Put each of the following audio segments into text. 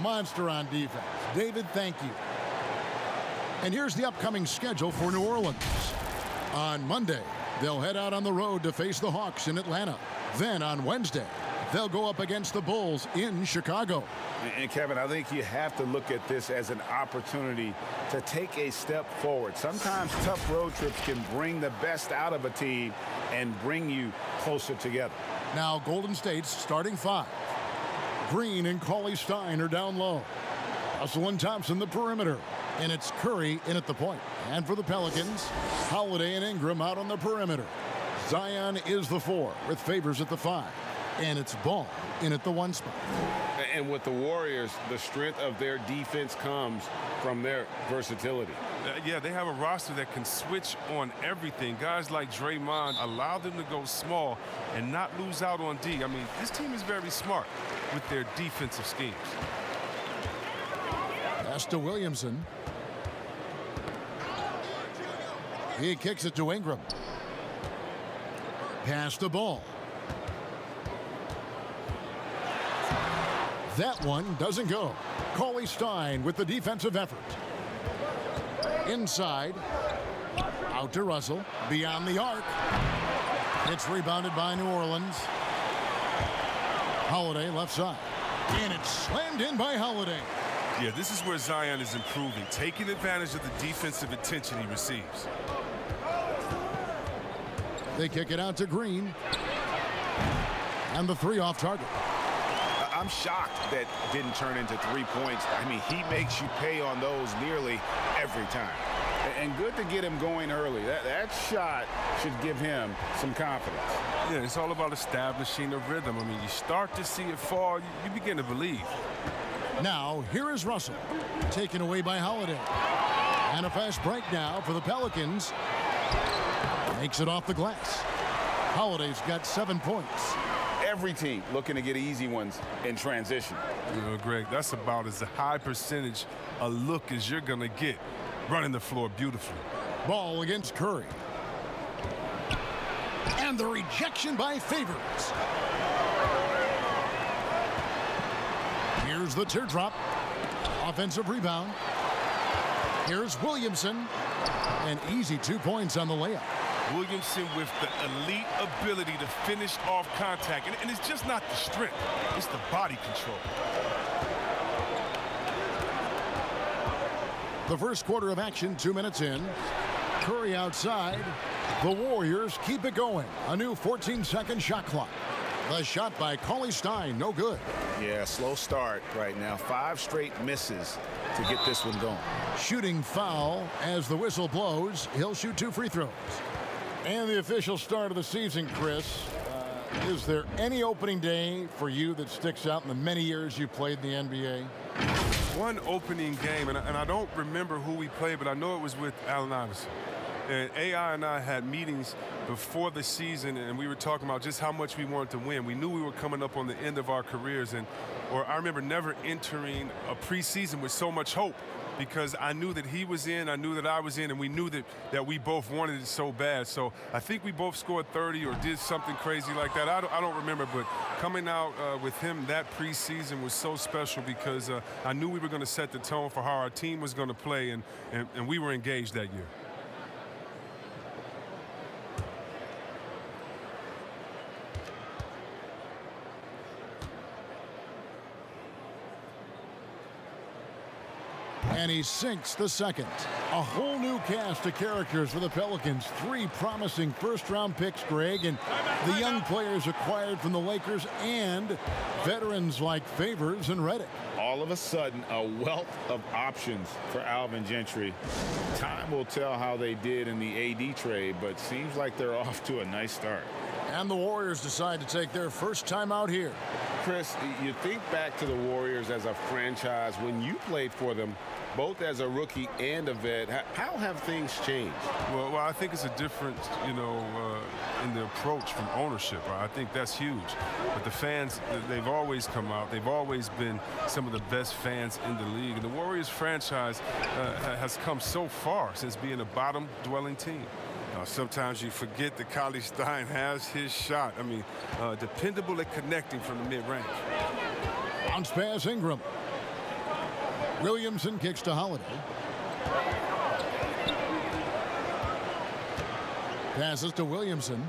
monster on defense. David, thank you. And here's the upcoming schedule for New Orleans. On Monday, they'll head out on the road to face the Hawks in Atlanta. Then on Wednesday, they'll go up against the Bulls in Chicago. And Kevin, I think you have to look at this as an opportunity to take a step forward. Sometimes tough road trips can bring the best out of a team and bring you closer together. Now Golden State's starting five. Green and Cauley-Stein are down low. Russell and Thompson the perimeter. And it's Curry in at the point. And for the Pelicans, Holiday and Ingram out on the perimeter. Zion is the 4 with Favors at the 5. And it's Ball in at the 1 spot. And with the Warriors, the strength of their defense comes from their versatility. Yeah, they have a roster that can switch on everything. Guys like Draymond allow them to go small and not lose out on D. I mean, this team is very smart with their defensive schemes. Pass to Williamson. He kicks it to Ingram. Pass the ball. That one doesn't go. Cauley-Stein with the defensive effort. Inside. Out to Russell. Beyond the arc. It's rebounded by New Orleans. Holiday left side. And it's slammed in by Holiday. Yeah, this is where Zion is improving, taking advantage of the defensive attention he receives. They kick it out to Green. And the 3 off target. I'm shocked that didn't turn into 3 points. I mean, he makes you pay on those nearly every time. And good to get him going early. That shot should give him some confidence. Yeah, it's all about establishing a rhythm. I mean, you start to see it fall, you begin to believe. Now, here is Russell, taken away by Holiday. And a fast break now for the Pelicans. Makes it off the glass. Holiday's got 7 points. Every team looking to get easy ones in transition. You know, Greg, that's about as a high percentage a look as you're going to get, running the floor beautifully. Ball against Curry. And the rejection by Favors. Here's the teardrop. Offensive rebound. Here's Williamson. An easy 2 points on the layup. Williamson with the elite ability to finish off contact. And it's just not the strength, it's the body control. The first quarter of action, 2 minutes in. Curry outside. The Warriors keep it going. A new 14-second shot clock. The shot by Cauley-Stein, no good. Yeah, slow start right now. 5 straight misses to get this one going. Shooting foul as the whistle blows. He'll shoot 2 free throws. And the official start of the season, Chris. Is there any opening day for you that sticks out in the many years you played in the NBA? One opening game, and I don't remember who we played, but I know it was with Allen Iverson. And AI and I had meetings before the season, and we were talking about just how much we wanted to win. We knew we were coming up on the end of our careers, or I remember never entering a preseason with so much hope, because I knew that he was in, I knew that I was in, and we knew that we both wanted it so bad. So I think we both scored 30 or did something crazy like that. I don't remember, but coming out with him that preseason was so special because I knew we were going to set the tone for how our team was going to play, and we were engaged that year. And he sinks the second. A whole new cast of characters for the Pelicans. 3 promising first-round picks, Greg, and the young players acquired from the Lakers and veterans like Favors and Redick. All of a sudden, a wealth of options for Alvin Gentry. Time will tell how they did in the AD trade, but seems like they're off to a nice start. And the Warriors decide to take their first time out here. Chris, you think back to the Warriors as a franchise when you played for them, both as a rookie and a vet. How have things changed? Well, I think it's a difference, in the approach from ownership. Right? I think that's huge. But the fans, they've always come out. They've always been some of the best fans in the league. And the Warriors franchise has come so far since being a bottom-dwelling team. Sometimes you forget that Cauley-Stein has his shot. I mean, dependable at connecting from the mid-range. Bounce pass Ingram. Williamson kicks to Holiday. Passes to Williamson.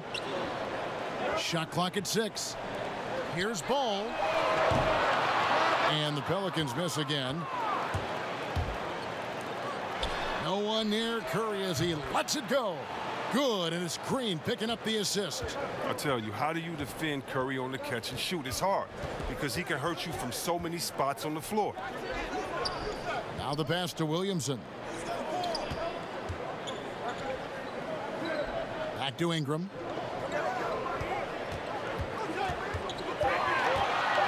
Shot clock at 6. Here's Ball. And the Pelicans miss again. No one near Curry as he lets it go. Good, and it's Green picking up the assist. I'll tell you, how do you defend Curry on the catch and shoot? It's hard because he can hurt you from so many spots on the floor. Now the pass to Williamson. Back to Ingram.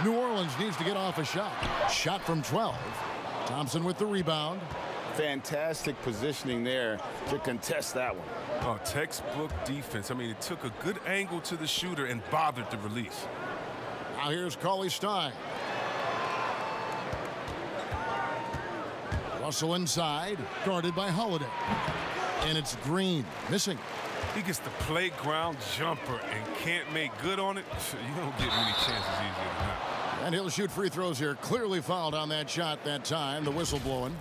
New Orleans needs to get off a shot. Shot from 12. Thompson with the rebound. Fantastic positioning there to contest that one. Oh, textbook defense. I mean, it took a good angle to the shooter and bothered the release. Now here's Cauley-Stein. Russell inside, guarded by Holiday. And it's Green, missing. He gets the playground jumper and can't make good on it. You don't get many chances easier than that. And he'll shoot free throws here. Clearly fouled on that shot that time. The whistle blowing.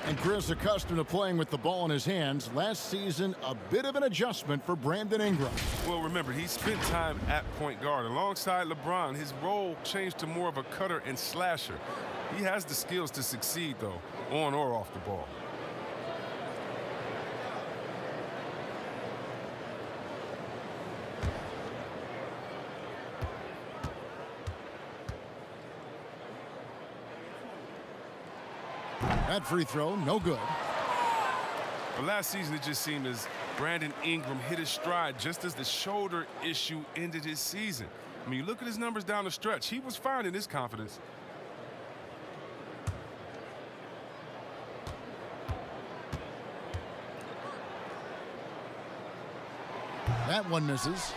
And Chris, accustomed to playing with the ball in his hands, last season a bit of an adjustment for Brandon Ingram. Well, remember, he spent time at point guard. Alongside LeBron, his role changed to more of a cutter and slasher. He has the skills to succeed, though, on or off the ball. That free throw, no good. But last season, it just seemed as Brandon Ingram hit his stride just as the shoulder issue ended his season. I mean, you look at his numbers down the stretch. He was finding his confidence. That one misses.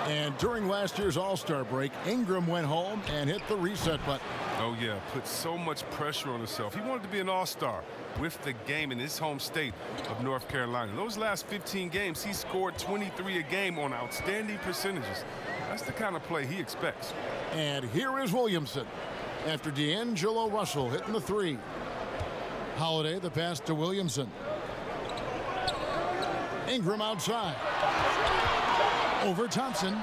And during last year's All-Star break, Ingram went home and hit the reset button. Oh, yeah, put so much pressure on himself. He wanted to be an all-star with the game in his home state of North Carolina. Those last 15 games, he scored 23 a game on outstanding percentages. That's the kind of play he expects. And here is Williamson after D'Angelo Russell hitting the 3. Holiday, the pass to Williamson. Ingram outside. Over Thompson.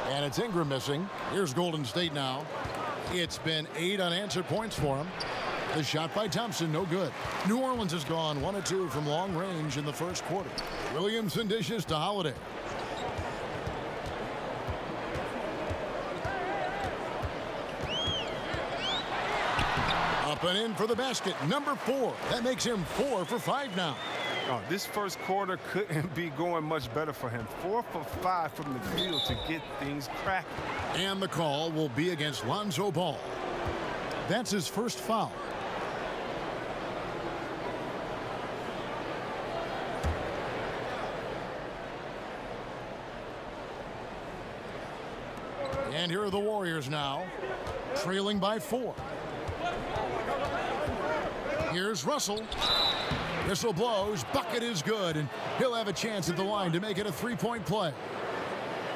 And it's Ingram missing. Here's Golden State now. It's been 8 unanswered points for him. The shot by Thompson, no good. New Orleans has gone 1 of 2 from long range in the first quarter. Williamson dishes to Holiday. Up and in for the basket, number 4. That makes him 4 for 5 now. Oh, this first quarter couldn't be going much better for him. 4 for 5 from the field to get things cracking. And the call will be against Lonzo Ball. That's his first foul. And here are the Warriors now, trailing by 4. Here's Russell. Whistle blows, bucket is good, and he'll have a chance at the line to make it a 3-point play.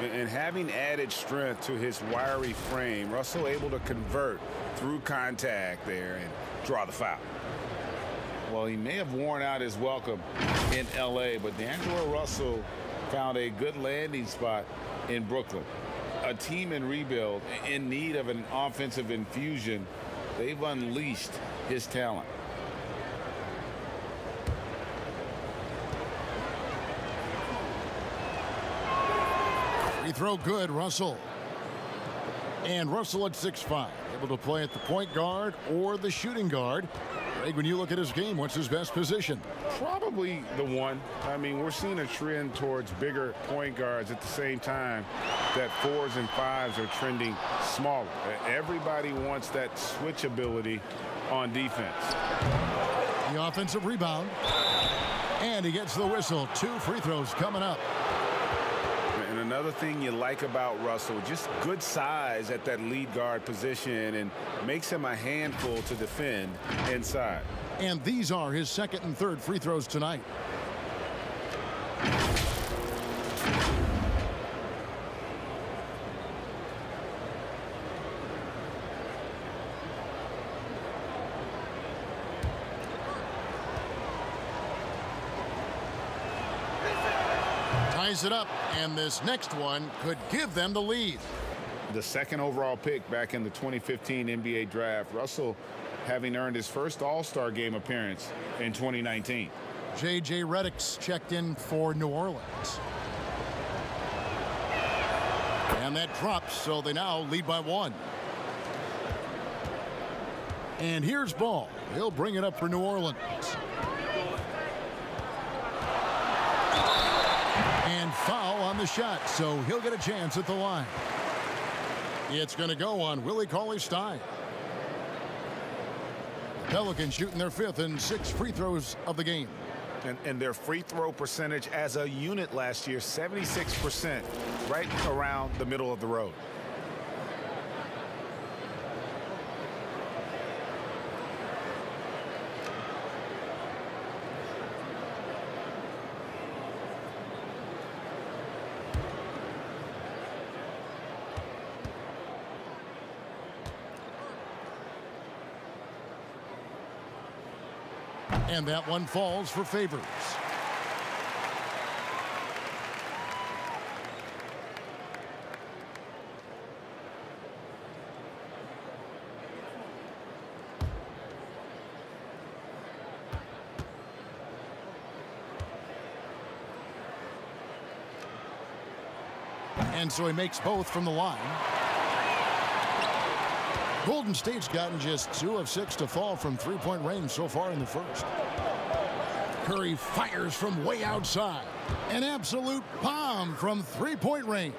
And having added strength to his wiry frame, Russell able to convert through contact there and draw the foul. Well, he may have worn out his welcome in L.A., but D'Angelo Russell found a good landing spot in Brooklyn. A team in rebuild, in need of an offensive infusion, they've unleashed his talent. Free throw good, Russell. And Russell at 6'5", able to play at the point guard or the shooting guard. Greg, when you look at his game, what's his best position? Probably the 1. I mean, we're seeing a trend towards bigger point guards at the same time that 4s and 5s are trending smaller. Everybody wants that switch ability on defense. The offensive rebound. And he gets the whistle. 2 free throws coming up. And another thing you like about Russell, just good size at that lead guard position and makes him a handful to defend inside. And these are his second and third free throws tonight. ties it up, and this next one could give them the lead. The second overall pick back in the 2015 NBA draft, Russell having earned his first All-Star game appearance in 2019. J.J. Redick's checked in for New Orleans. And that drops, so they now lead by 1. And here's Ball. He'll bring it up for New Orleans. And foul on the shot, so he'll get a chance at the line. It's going to go on Willie Cauley-Stein. Pelicans shooting their 5th and 6th free throws of the game. And their free throw percentage as a unit last year, 76%, right around the middle of the road. And that one falls for Favors. And so he makes both from the line. Golden State's gotten just 2 of 6 to fall from three-point range so far in the first. Curry fires from way outside. An absolute bomb from three-point range.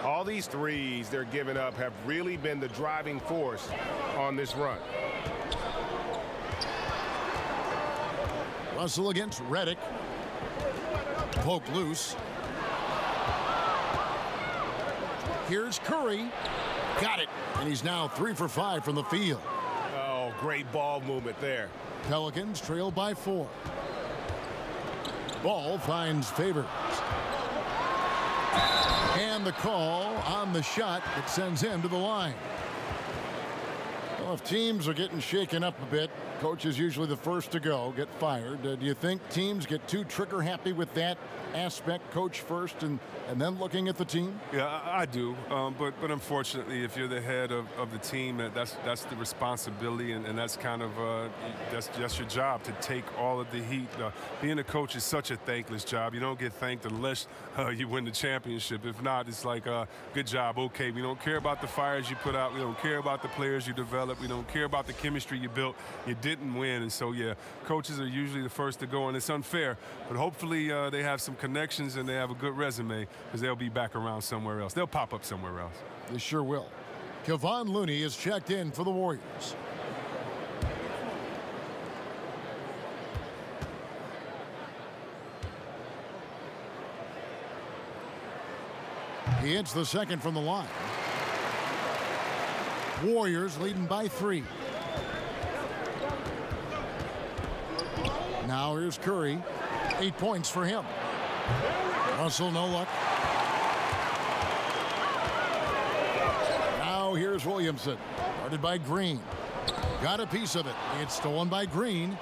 All these threes they're giving up have really been the driving force on this run. Russell against Redick. Poke loose. Here's Curry. Got it. And he's now 3 for 5 from the field. Oh, great ball movement there. Pelicans trail by 4. Ball finds Favors. And the call on the shot that sends him to the line. Well, if teams are getting shaken up a bit, coach is usually the first to go, get fired. Do you think teams get too trigger happy with that aspect, coach first and then looking at the team? Yeah, I do. But unfortunately, if you're the head of the team, that's the responsibility, and that's kind of that's your job, to take all of the heat. Being a coach is such a thankless job. You don't get thanked unless you win the championship. If not, it's like, good job, okay. We don't care about the fires you put out. We don't care about the players you develop. We don't care about the chemistry you built. You didn't win, and so, yeah, coaches are usually the first to go, and it's unfair. But hopefully they have some connections and they have a good resume, because they'll be back around somewhere else. They'll pop up somewhere else. They sure will. Kevon Looney is checked in for the Warriors. He hits the second from the line. Warriors leading by 3. Now here's Curry. 8 points for him. Russell, no luck. Now here's Williamson. Guarded by Green. Got a piece of it. It's stolen by Green.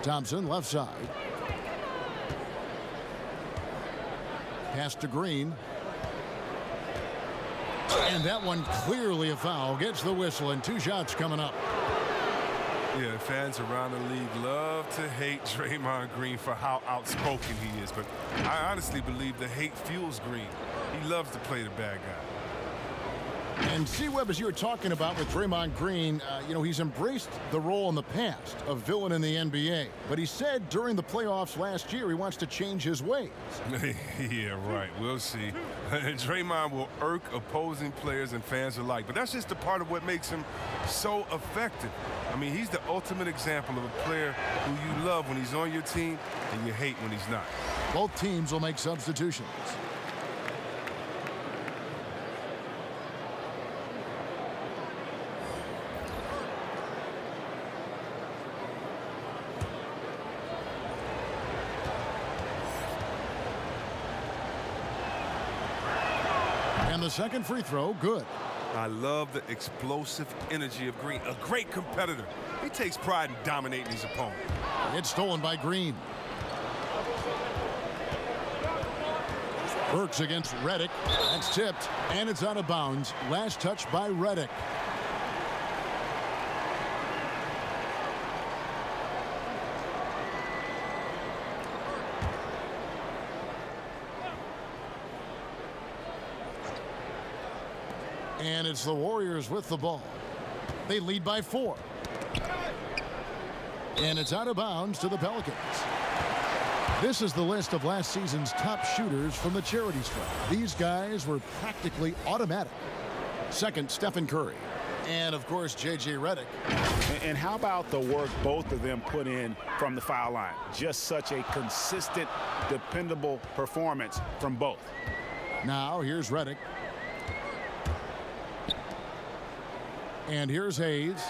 Thompson, left side. Pass to Green. And that one clearly a foul. Gets the whistle, and 2 shots coming up. Yeah, fans around the league love to hate Draymond Green for how outspoken he is, but I honestly believe the hate fuels Green. He loves to play the bad guy. And C-Webb, as you were talking about with Draymond Green, he's embraced the role in the past of villain in the NBA. But he said during the playoffs last year he wants to change his ways. Yeah, right. We'll see. Draymond will irk opposing players and fans alike, but that's just a part of what makes him so effective. I mean, he's the ultimate example of a player who you love when he's on your team and you hate when he's not. Both teams will make substitutions. And the second free throw, good. I love the explosive energy of Green. A great competitor. He takes pride in dominating his opponent. It's stolen by Green. Burks against Redick. That's tipped, and it's out of bounds. Last touch by Redick. And it's the Warriors with the ball. They lead by 4. And it's out of bounds to the Pelicans. This is the list of last season's top shooters from the charity stripe. These guys were practically automatic. Second, Stephen Curry. And, of course, J.J. Redick. And how about the work both of them put in from the foul line? Just such a consistent, dependable performance from both. Now, here's Redick. And here's Hayes.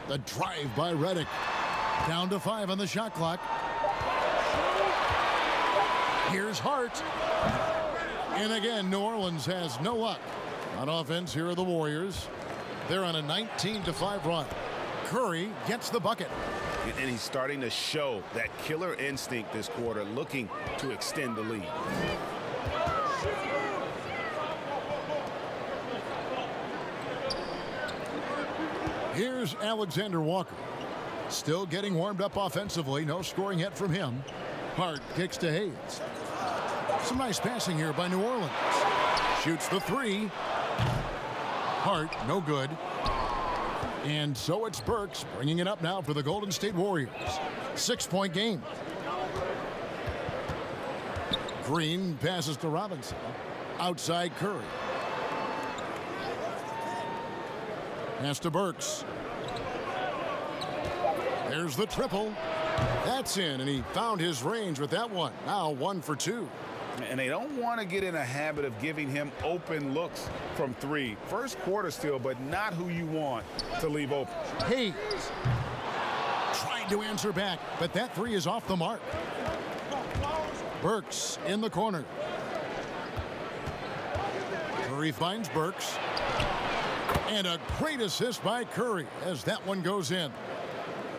The drive by Redick. Down to 5 on the shot clock. Here's Hart. And again, New Orleans has no luck. On offense, here are the Warriors. They're on a 19-5 run. Curry gets the bucket. And he's starting to show that killer instinct this quarter, looking to extend the lead. Here's Alexander Walker. Still getting warmed up offensively. No scoring yet from him. Hart kicks to Hayes. Some nice passing here by New Orleans. Shoots the 3. Hart, no good. And so it's Burks bringing it up now for the Golden State Warriors. 6-point game. Green passes to Robinson. Outside Curry. Pass to Burks. There's the triple. That's in, and he found his range with that one. Now 1 for 2. And they don't want to get in a habit of giving him open looks from 3. First quarter still, but not who you want to leave open. Hayes trying to answer back, but that 3 is off the mark. Burks in the corner. Curry finds Burks. And a great assist by Curry as that one goes in.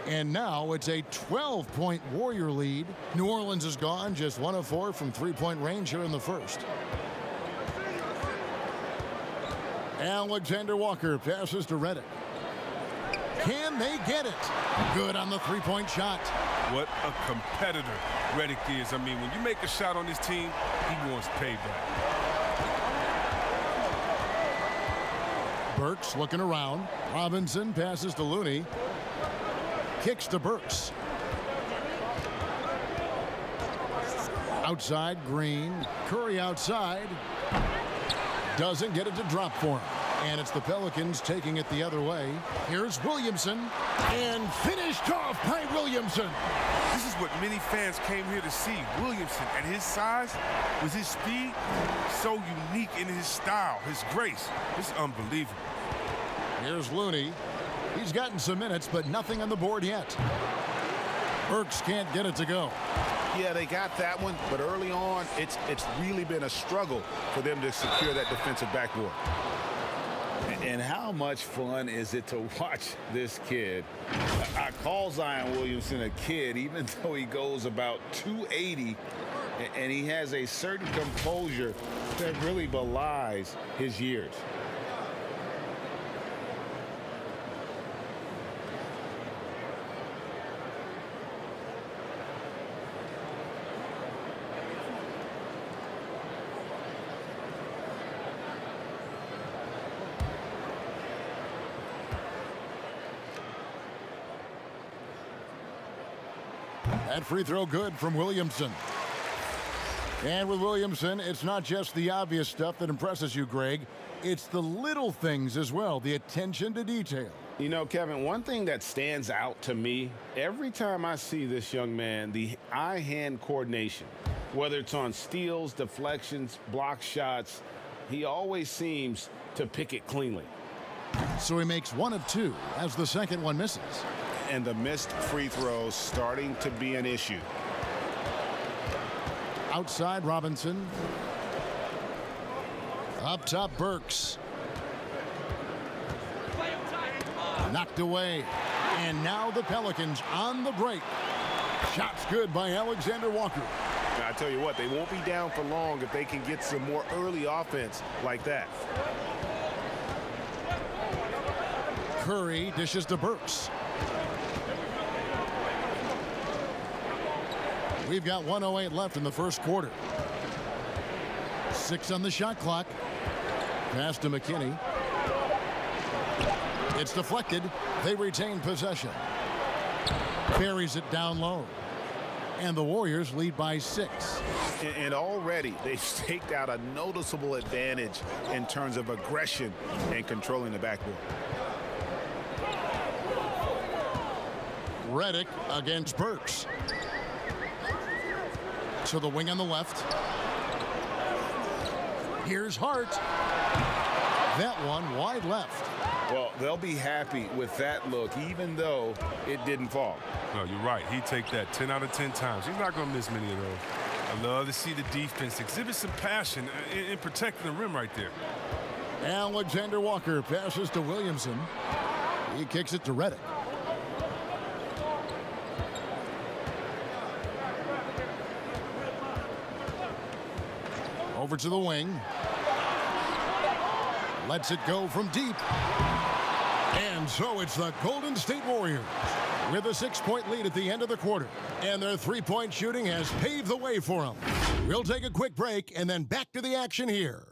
And now it's a 12-point Warrior lead. New Orleans is gone, just 1 of 4 from 3-point range here in the first. Alexander Walker passes to Redick. Can they get it? Good on the 3-point shot. What a competitor Redick is. I mean, when you make a shot on this team, he wants payback. Burks looking around. Robinson passes to Looney. Kicks to Burks. Outside, Green. Curry outside. Doesn't get it to drop for him. And it's the Pelicans taking it the other way. Here's Williamson. And finished off by Williamson. This is what many fans came here to see. Williamson, at his size, with his speed, so unique in his style, his grace. It's unbelievable. Here's Looney. He's gotten some minutes, but nothing on the board yet. Burks can't get it to go. Yeah, they got that one, but early on, it's really been a struggle for them to secure that defensive backboard. And how much fun is it to watch this kid? I call Zion Williamson a kid, even though he goes about 280, and he has a certain composure that really belies his years. That free throw good from Williamson. And with Williamson, it's not just the obvious stuff that impresses you, Greg. It's the little things as well, the attention to detail. You know, Kevin, one thing that stands out to me, every time I see this young man, the eye-hand coordination, whether it's on steals, deflections, block shots, he always seems to pick it cleanly. So he makes 1 of 2 as the second one misses. And the missed free throws starting to be an issue. Outside Robinson. Up top Burks. Knocked away. And now the Pelicans on the break. Shots good by Alexander Walker. I tell you what, they won't be down for long if they can get some more early offense like that. Curry dishes to Burks. We've got 1:08 left in the first quarter. 6 on the shot clock. Pass to McKinney. It's deflected. They retain possession. Buries it down low. And the Warriors lead by 6. And already they've staked out a noticeable advantage in terms of aggression and controlling the backboard. Redick against Burks. To the wing on the left. Here's Hart. That one wide left. Well, they'll be happy with that look, even though it didn't fall. No, you're right. He'd take that 10 out of 10 times. He's not going to miss many of those. I love to see the defense exhibit some passion in protecting the rim right there. Alexander Walker passes to Williamson. He kicks it to Redick. Over to the wing. Lets it go from deep. And so it's the Golden State Warriors with a 6-point lead at the end of the quarter. And their three-point shooting has paved the way for them. We'll take a quick break and then back to the action here.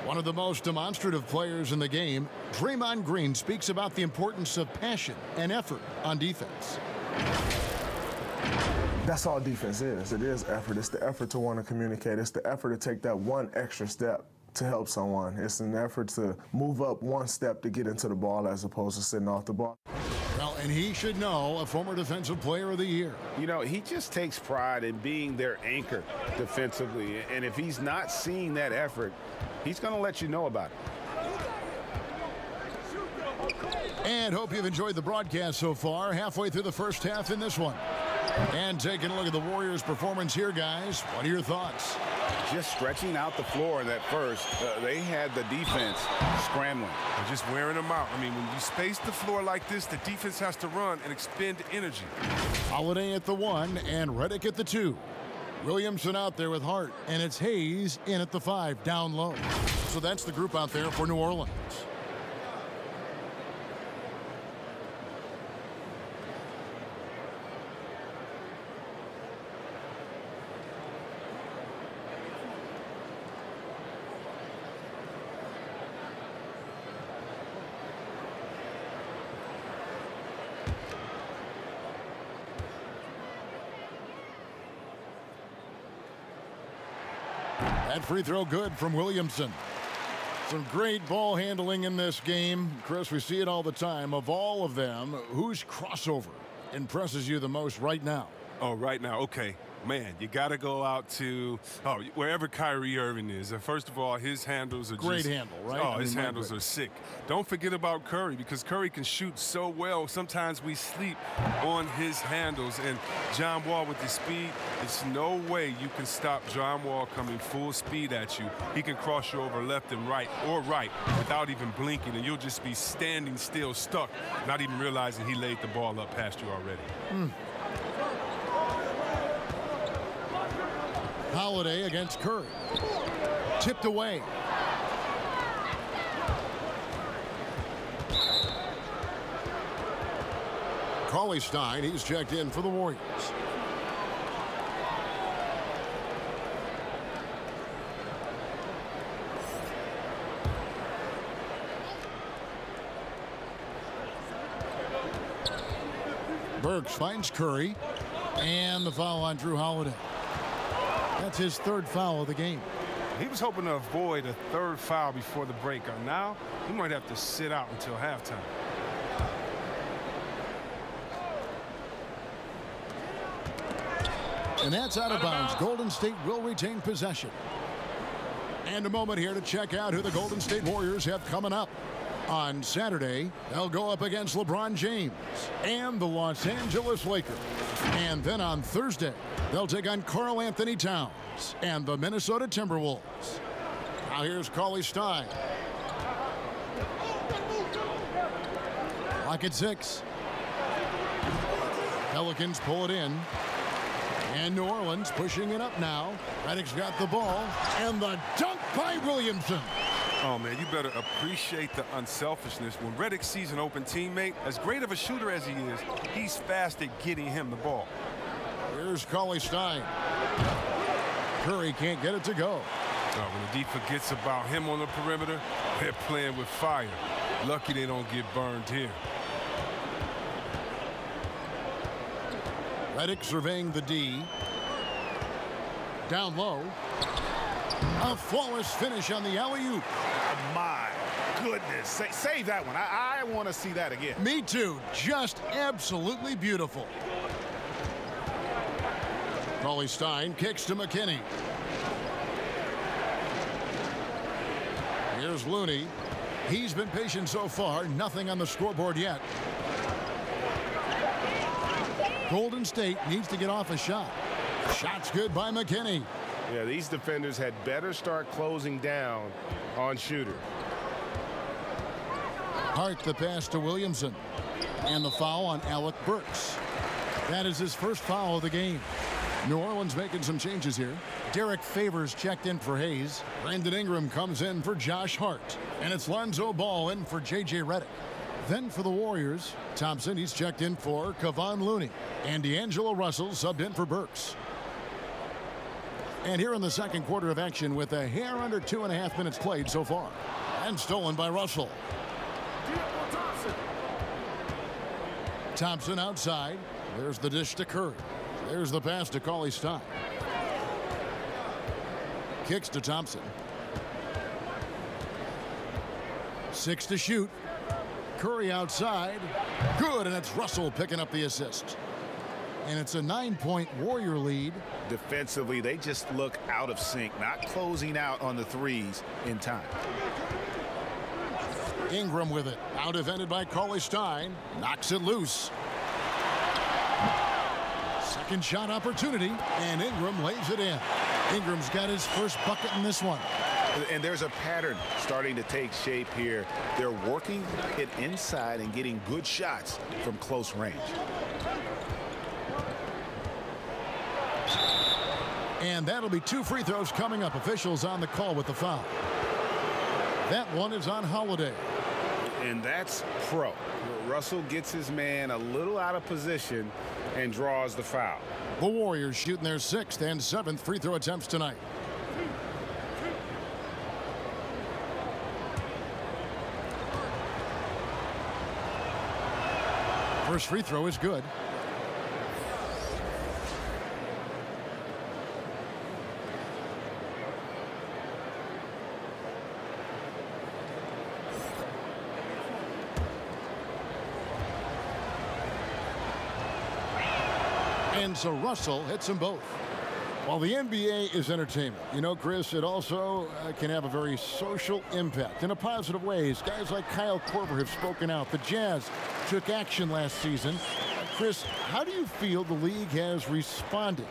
One of the most demonstrative players in the game, Draymond Green, speaks about the importance of passion and effort on defense. That's all defense is. It is effort. It's the effort to want to communicate. It's the effort to take that one extra step to help someone. It's an effort to move up one step to get into the ball as opposed to sitting off the ball. Well, and he should know, a former Defensive Player of the Year. You know, he just takes pride in being their anchor defensively. And if he's not seeing that effort, he's going to let you know about it. And hope you've enjoyed the broadcast so far. Halfway through the first half in this one. And taking a look at the Warriors' performance here, guys. What are your thoughts? Just stretching out the floor in that first, they had the defense scrambling. They're just wearing them out. I mean, when you space the floor like this, the defense has to run and expend energy. Holiday at the 1 and Redick at the 2. Williamson out there with Hart, and it's Hayes in at the 5, down low. So that's the group out there for New Orleans. That free throw good from Williamson. Some great ball handling in this game. Chris, we see it all the time. Of all of them, whose crossover impresses you the most right now? Oh, right now, okay. Man, you got to go out to wherever Kyrie Irving is. And first of all, his handles are great handle, right? Oh, his handles are sick. Don't forget about Curry, because Curry can shoot so well. Sometimes we sleep on his handles. And John Wall with his speed, it's no way you can stop John Wall coming full speed at you. He can cross you over left and right or right without even blinking, and you'll just be standing still, stuck, not even realizing he laid the ball up past you already. Holiday against Curry. Tipped away. Cauley-Stein, he's checked in for the Warriors. Burks finds Curry, and the foul on Drew Holiday. That's his third foul of the game. He was hoping to avoid a third foul before the break. Now, he might have to sit out until halftime. And that's out of bounds. Golden State will retain possession. And a moment here to check out who the Golden State Warriors have coming up. On Saturday, they'll go up against LeBron James and the Los Angeles Lakers. And then on Thursday, they'll take on Karl Anthony Towns and the Minnesota Timberwolves. Now here's Cauley Stein. Clock at 6. Pelicans pull it in. And New Orleans pushing it up now. Redick's got the ball. And the dunk by Williamson. Oh, man, you better appreciate the unselfishness. When Redick sees an open teammate, as great of a shooter as he is, he's fast at getting him the ball. Here's Cauley Stein. Curry can't get it to go. When the D forgets about him on the perimeter, they're playing with fire. Lucky they don't get burned here. Redick surveying the D. Down low. A flawless finish on the alley-oop. My goodness. Save that one. I want to see that again. Me too. Just absolutely beautiful. Cauley Stein kicks to McKinney. Here's Looney. He's been patient so far. Nothing on the scoreboard yet. Golden State needs to get off a shot. Shot's good by McKinney. Yeah, these defenders had better start closing down on shooters. Hart the pass to Williamson. And the foul on Alec Burks. That is his first foul of the game. New Orleans making some changes here. Derek Favors checked in for Hayes. Brandon Ingram comes in for Josh Hart. And it's Lonzo Ball in for J.J. Redick. Then for the Warriors, Thompson, he's checked in for Kevon Looney. And D'Angelo Russell subbed in for Burks. And here in the second quarter of action with a hair under 2.5 minutes played so far. And stolen by Russell. Thompson outside. There's the dish to Curry. There's the pass to Cauley Stein. Kicks to Thompson. 6 to shoot. Curry outside. Good, and it's Russell picking up the assist. And it's a 9-point Warrior lead. Defensively, they just look out of sync, not closing out on the threes in time. Ingram with it. Out defended by Cauley Stein. Knocks it loose. Second shot opportunity, and Ingram lays it in. Ingram's got his first bucket in this one. And there's a pattern starting to take shape here. They're working it inside and getting good shots from close range. And that'll be 2 free throws coming up. Officials on the call with the foul. That one is on Holiday. And that's pro. Russell gets his man a little out of position and draws the foul. The Warriors shooting their 6th and 7th free throw attempts tonight. First free throw is good. And so Russell hits them both. While the NBA is entertainment, you know, Chris, it also can have a very social impact in a positive ways. Guys like Kyle Korver have spoken out. The Jazz took action last season. Chris, how do you feel the league has responded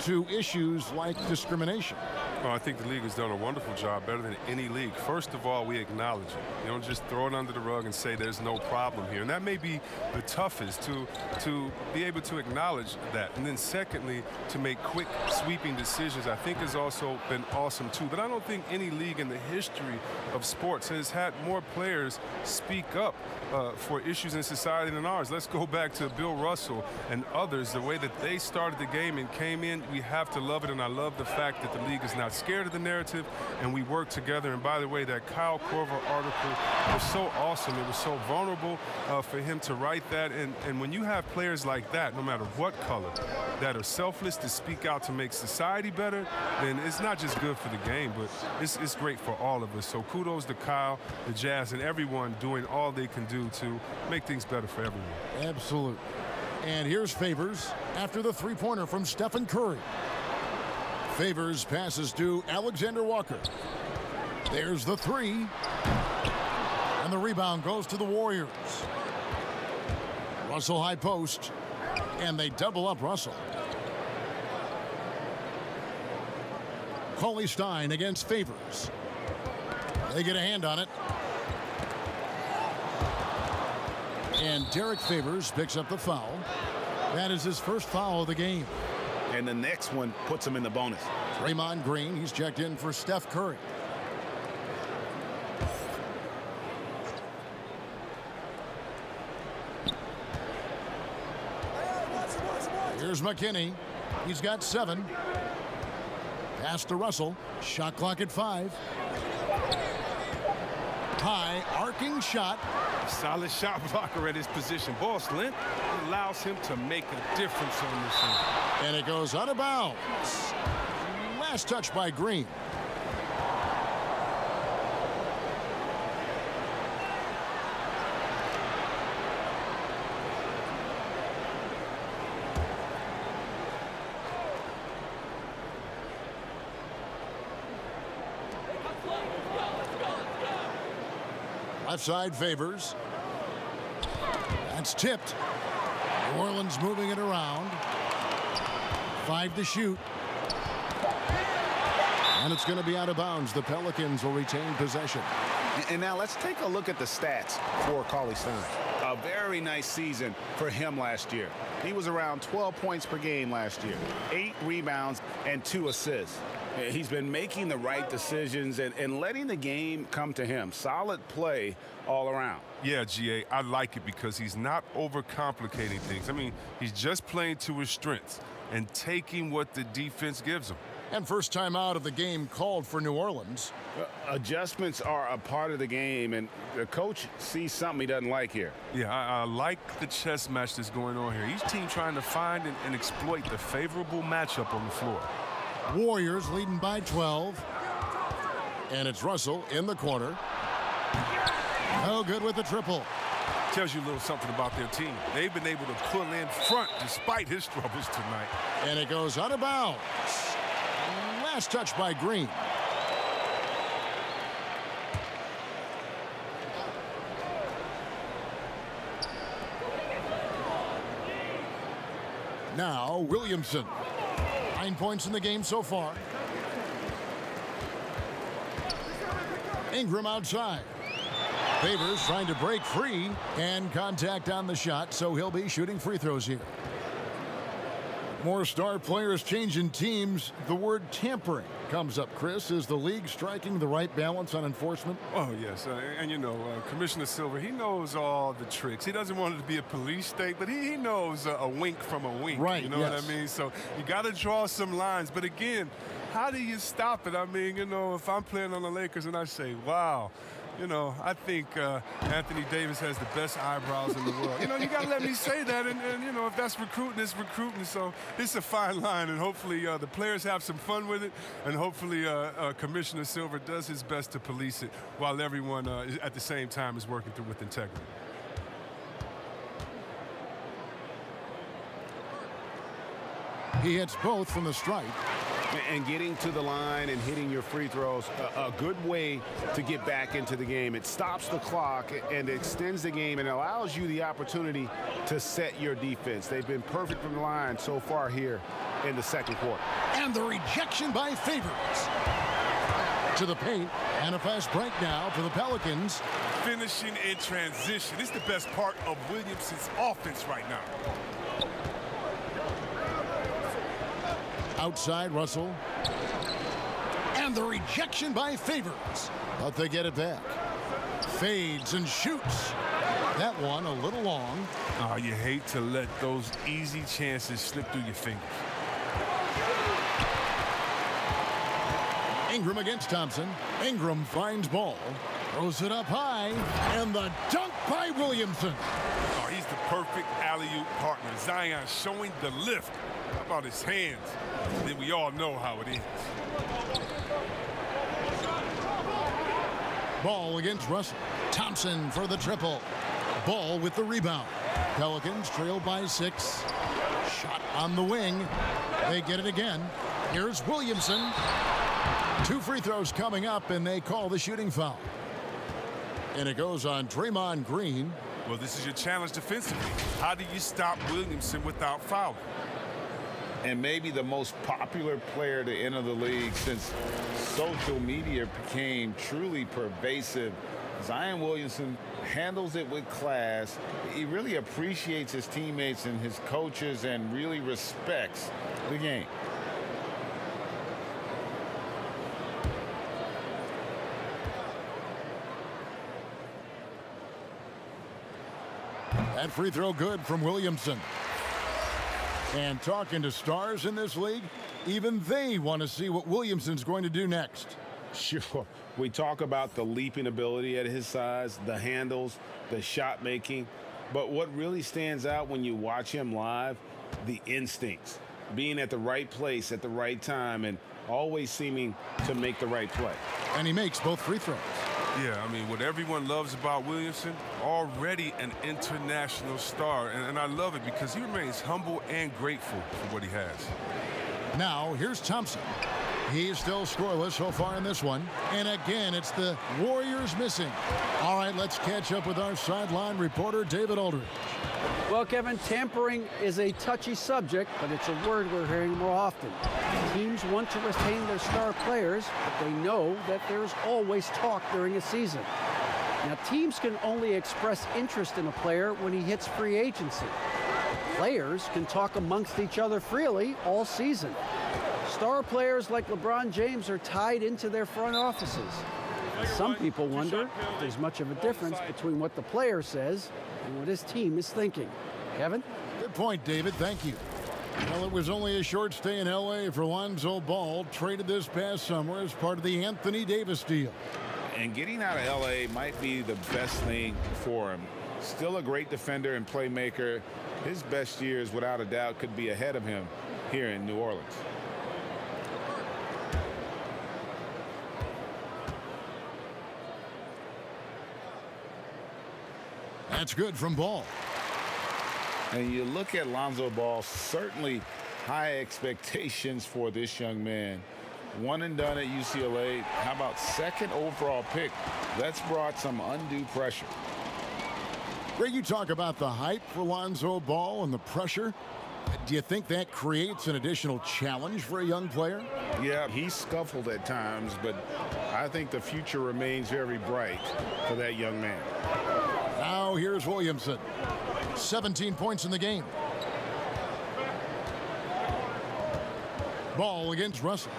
to issues like discrimination? Well, I think the league has done a wonderful job, better than any league. First of all, we acknowledge it. You don't just throw it under the rug and say there's no problem here. And that may be the toughest, to be able to acknowledge that. And then secondly, to make quick, sweeping decisions, I think has also been awesome too. But I don't think any league in the history of sports has had more players speak up for issues in society than ours. Let's go back to Bill Russell and others, the way that they started the game and came in. We have to love it, and I love the fact that the league is not scared of the narrative, and we work together. And by the way, that Kyle Korver article was so awesome. It was so vulnerable for him to write that. And when you have players like that, no matter what color, that are selfless to speak out to make society better, then it's not just good for the game, but it's great for all of us. So kudos to Kyle, the Jazz, and everyone doing all they can do to make things better for everyone. Absolutely. And here's Favors after the three-pointer from Stephen Curry. Favors passes to Alexander Walker. There's the three. And the rebound goes to the Warriors. Russell high post. And they double up Russell. Cauley Stein against Favors. They get a hand on it. And Derek Favors picks up the foul. That is his first foul of the game. And the next one puts him in the bonus. Draymond Green, he's checked in for Steph Curry. Here's McKinney. He's got 7. Pass to Russell. Shot clock at 5. High arcing shot. Solid shot blocker at his position. Ball slant allows him to make a difference on this one. And it goes out of bounds. Last touch by Green. Left side Favors. That's tipped. New Orleans moving it around. 5 to shoot. And it's going to be out of bounds. The Pelicans will retain possession. And now let's take a look at the stats for Cauley Stein. A very nice season for him last year. He was around 12 points per game last year. 8 rebounds and 2 assists. He's been making the right decisions and letting the game come to him. Solid play all around. Yeah, GA, I like it because he's not overcomplicating things. I mean, he's just playing to his strengths and taking what the defense gives him. And first time out of the game called for New Orleans. Adjustments are a part of the game, and the coach sees something he doesn't like here. Yeah, I like the chess match that's going on here. Each team trying to find and exploit the favorable matchup on the floor. Warriors leading by 12. And it's Russell in the corner. No good with the triple. Tells you a little something about their team. They've been able to pull in front despite his troubles tonight. And it goes out of bounds. Last touch by Green. Now Williamson. 9 points in the game so far. Ingram outside. Favors trying to break free and contact on the shot, so he'll be shooting free throws here. More star players changing teams. The word tampering comes up, Chris. Is the league striking the right balance on enforcement? Oh, yes. And, you know, Commissioner Silver, he knows all the tricks. He doesn't want it to be a police state, but he knows a wink from a wink. Right, you know yes. what I mean? So you got to draw some lines. But, again, how do you stop it? I mean, you know, if I'm playing on the Lakers and I say, wow, you know, I think Anthony Davis has the best eyebrows in the world. You know, you got to let me say that. And, you know, if that's recruiting, it's recruiting. So it's a fine line. And hopefully the players have some fun with it. And hopefully Commissioner Silver does his best to police it while everyone at the same time is working through with integrity. He hits both from the stripe. And getting to the line and hitting your free throws, a good way to get back into the game. It stops the clock and extends the game and allows you the opportunity to set your defense. They've been perfect from the line so far here in the second quarter. And the rejection by Favors. To the paint, and a fast break now for the Pelicans. Finishing in transition. It's the best part of Williamson's offense right now. Outside Russell. And the rejection by Favors. But they get it back. Fades and shoots. That one a little long. Oh, you hate to let those easy chances slip through your fingers. Ingram against Thompson. Ingram finds ball. Throws it up high. And the dunk by Williamson. Oh, he's the perfect alley-oop partner. Zion showing the lift. How about his hands? Then we all know how it is. Ball against Russell. Thompson for the triple. Ball with the rebound. Pelicans trail by 6. Shot on the wing. They get it again. Here's Williamson. 2 free throws coming up, and they call the shooting foul. And it goes on Draymond Green. Well, this is your challenge defensively. How do you stop Williamson without fouling? And maybe the most popular player to enter the league since social media became truly pervasive. Zion Williamson handles it with class. He really appreciates his teammates and his coaches and really respects the game. That free throw good from Williamson. And talking to stars in this league, even they want to see what Williamson's going to do next. Sure. We talk about the leaping ability at his size, the handles, the shot making. But what really stands out when you watch him live, the instincts. Being at the right place at the right time and always seeming to make the right play. And he makes both free throws. Yeah, I mean, what everyone loves about Williamson, already an international star. And I love it because he remains humble and grateful for what he has. Now, here's Thompson. He's still scoreless so far in this one. And again, it's the Warriors missing. All right, let's catch up with our sideline reporter, David Aldridge. Well, Kevin, tampering is a touchy subject, but it's a word we're hearing more often. Teams want to retain their star players, but they know that there's always talk during a season. Now, teams can only express interest in a player when he hits free agency. Players can talk amongst each other freely all season. Star players like LeBron James are tied into their front offices. Some people wonder if there's much of a difference between what the player says and what his team is thinking. Kevin? Good point, David. Thank you. Well, it was only a short stay in L.A. for Lonzo Ball, traded this past summer as part of the Anthony Davis deal. And getting out of L.A. might be the best thing for him. Still a great defender and playmaker. His best years, without a doubt, could be ahead of him here in New Orleans. That's good from Ball. And you look at Lonzo Ball, certainly high expectations for this young man. One and done at UCLA. How about second overall pick? That's brought some undue pressure. Greg, you talk about the hype for Lonzo Ball and the pressure. Do you think that creates an additional challenge for a young player? Yeah, he's scuffled at times, but I think the future remains very bright for that young man. Now here's Williamson. 17 points in the game. Ball against Russell.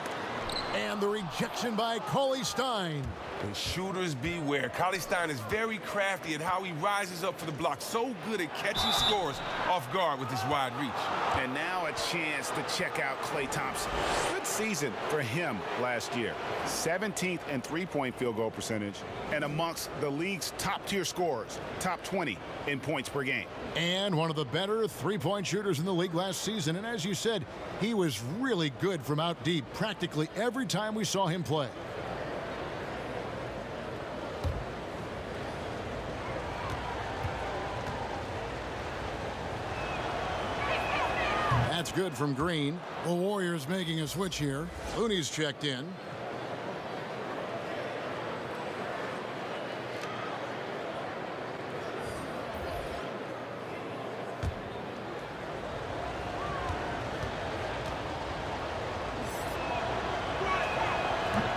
And the rejection by Cauley-Stein. And shooters beware. Cauley-Stein is very crafty at how he rises up for the block. So good at catching scores off guard with his wide reach. And now a chance to check out Klay Thompson. Good season for him last year. 17th in three-point field goal percentage and amongst the league's top-tier scorers, top 20 in points per game. And one of the better three-point shooters in the league last season. And as you said, he was really good from out deep practically every time we saw him play. That's good from Green. The Warriors making a switch here. Looney's checked in.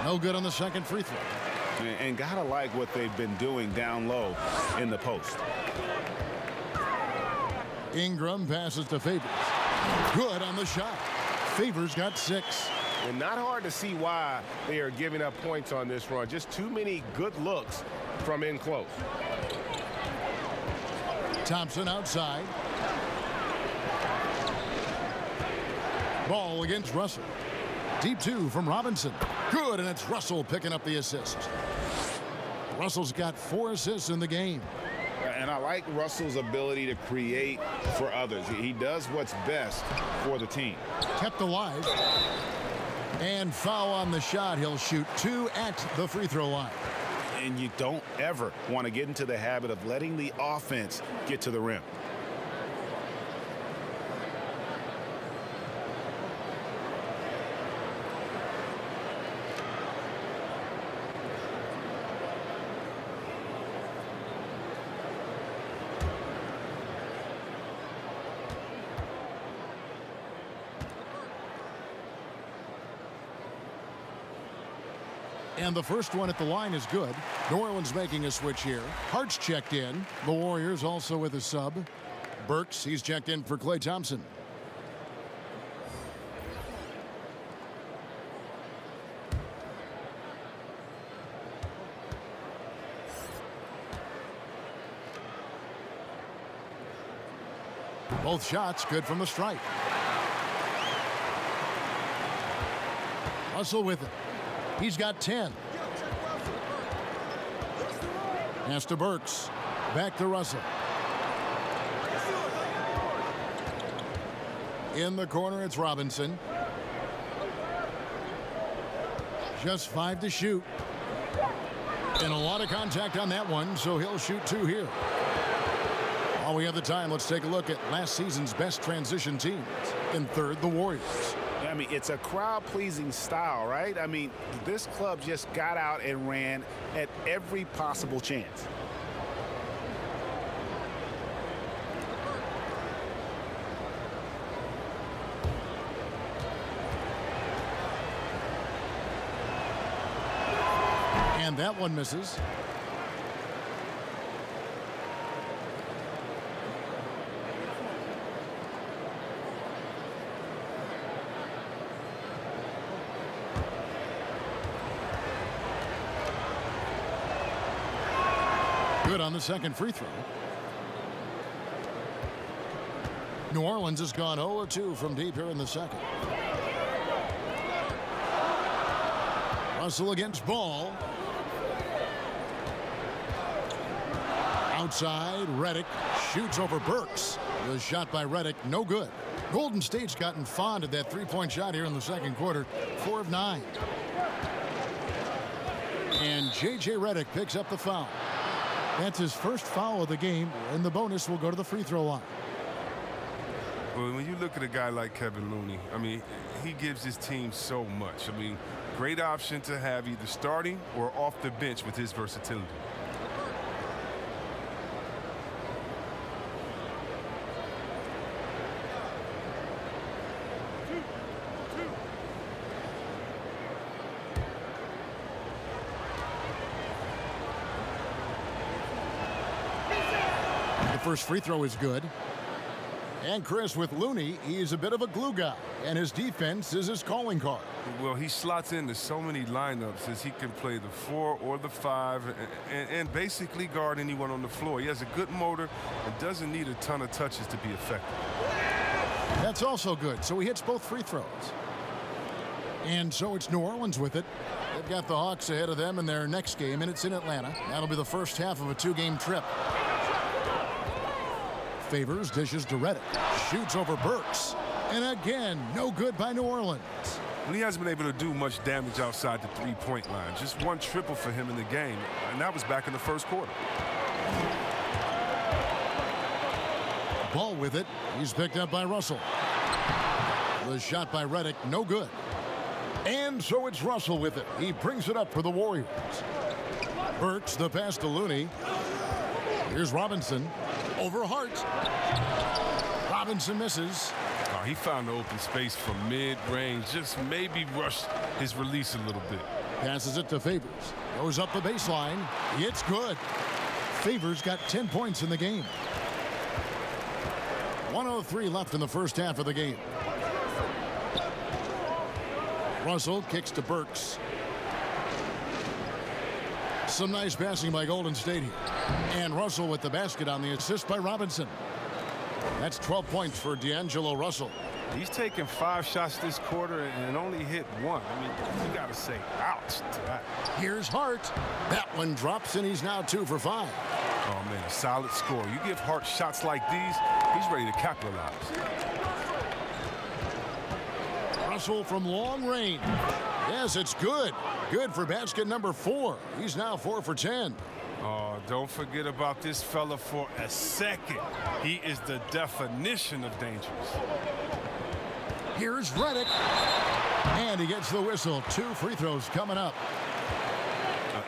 No good on the second free throw. And gotta like what they've been doing down low in the post. Ingram passes to Favors. Good on the shot. Favors got 6. And not hard to see why they are giving up points on this run. Just too many good looks from in close. Thompson outside. Ball against Russell. Deep 2 from Robinson. Good, and it's Russell picking up the assist. Russell's got 4 assists in the game. And I like Russell's ability to create for others. He does what's best for the team. Kept alive. And foul on the shot. He'll shoot 2 at the free throw line. And you don't ever want to get into the habit of letting the offense get to the rim. And the first one at the line is good. New Orleans making a switch here. Hart's checked in. The Warriors also with a sub. Burks, he's checked in for Klay Thompson. Both shots good from the stripe. Russell with it. He's got 10. Pass to Burks. Back to Russell. In the corner, it's Robinson. Just 5 to shoot. And a lot of contact on that one, so he'll shoot 2 here. While we have the time, let's take a look at last season's best transition teams. In third, the Warriors. I mean, it's a crowd-pleasing style, right? I mean, this club just got out and ran at every possible chance. And that one misses. Good on the second free throw. New Orleans has gone 0-2 from deep here in the second. Russell against Ball. Outside, Redick shoots over Burks. The shot by Redick, no good. Golden State's gotten fond of that three-point shot here in the second quarter. 4 of 9. And J.J. Redick picks up the foul. That's his first foul of the game, and the bonus will go to the free throw line. Well, when you look at a guy like Kevin Looney, I mean, he gives his team so much. I mean, great option to have either starting or off the bench with his versatility. The first free throw is good. And Chris, with Looney, he's a bit of a glue guy, and his defense is his calling card. Well, he slots into so many lineups as he can play the 4 or the 5 and basically guard anyone on the floor. He has a good motor and doesn't need a ton of touches to be effective. That's also good, so he hits both free throws. And so it's New Orleans with it. They've got the Hawks ahead of them in their next game, and it's in Atlanta. That'll be the first half of a 2-game trip. Favors, dishes to Redick. Shoots over Burks. And again, no good by New Orleans. And he hasn't been able to do much damage outside the three-point line. Just one triple for him in the game, and that was back in the first quarter. Ball with it. He's picked up by Russell. The shot by Redick, no good. And so it's Russell with it. He brings it up for the Warriors. Burks, the pass to Looney. Here's Robinson. Over Hart. Robinson misses. Oh, he found the open space from mid-range. Just maybe rushed his release a little bit. Passes it to Favors. Goes up the baseline. It's good. Favors got 10 points in the game. 1:03 left in the first half of the game. Russell kicks to Burks. Some nice passing by Golden State here. And Russell with the basket on the assist by Robinson. That's 12 points for D'Angelo Russell. He's taken 5 shots this quarter and only hit 1. I mean, you got to say ouch to that. Here's Hart. That one drops, and he's now 2 for 5. Oh, man, a solid score. You give Hart shots like these, he's ready to capitalize. Russell from long range. Yes, it's good. Good for basket number 4. He's now 4 for 10. Oh, don't forget about this fella for a second. He is the definition of dangerous. Here's Redick. And he gets the whistle. 2 free throws coming up.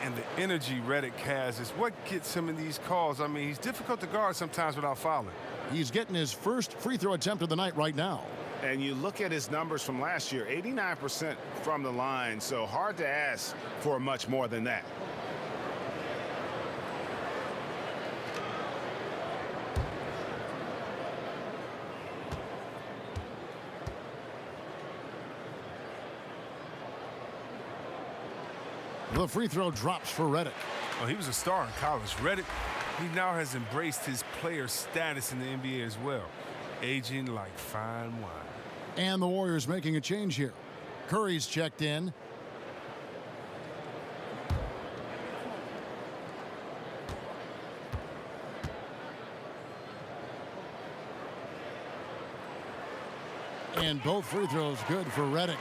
And the energy Redick has is what gets him in these calls. I mean, he's difficult to guard sometimes without fouling. He's getting his first free throw attempt of the night right now. And you look at his numbers from last year, 89% from the line, so hard to ask for much more than that. The free throw drops for Redick. Oh, he was a star in college. Redick, he now has embraced his player status in the NBA as well, aging like fine wine. And the Warriors making a change here. Curry's checked in. And both free throws good for Redick.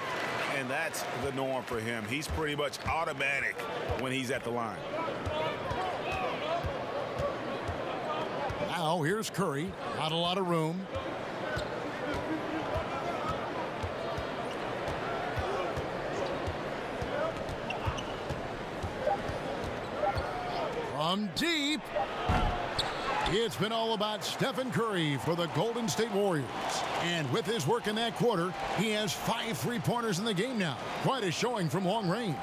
And that's the norm for him. He's pretty much automatic when he's at the line. Now here's Curry. Not a lot of room. From deep. It's been all about Stephen Curry for the Golden State Warriors. And with his work in that quarter, he has 5 3-pointers in the game now. Quite a showing from long range.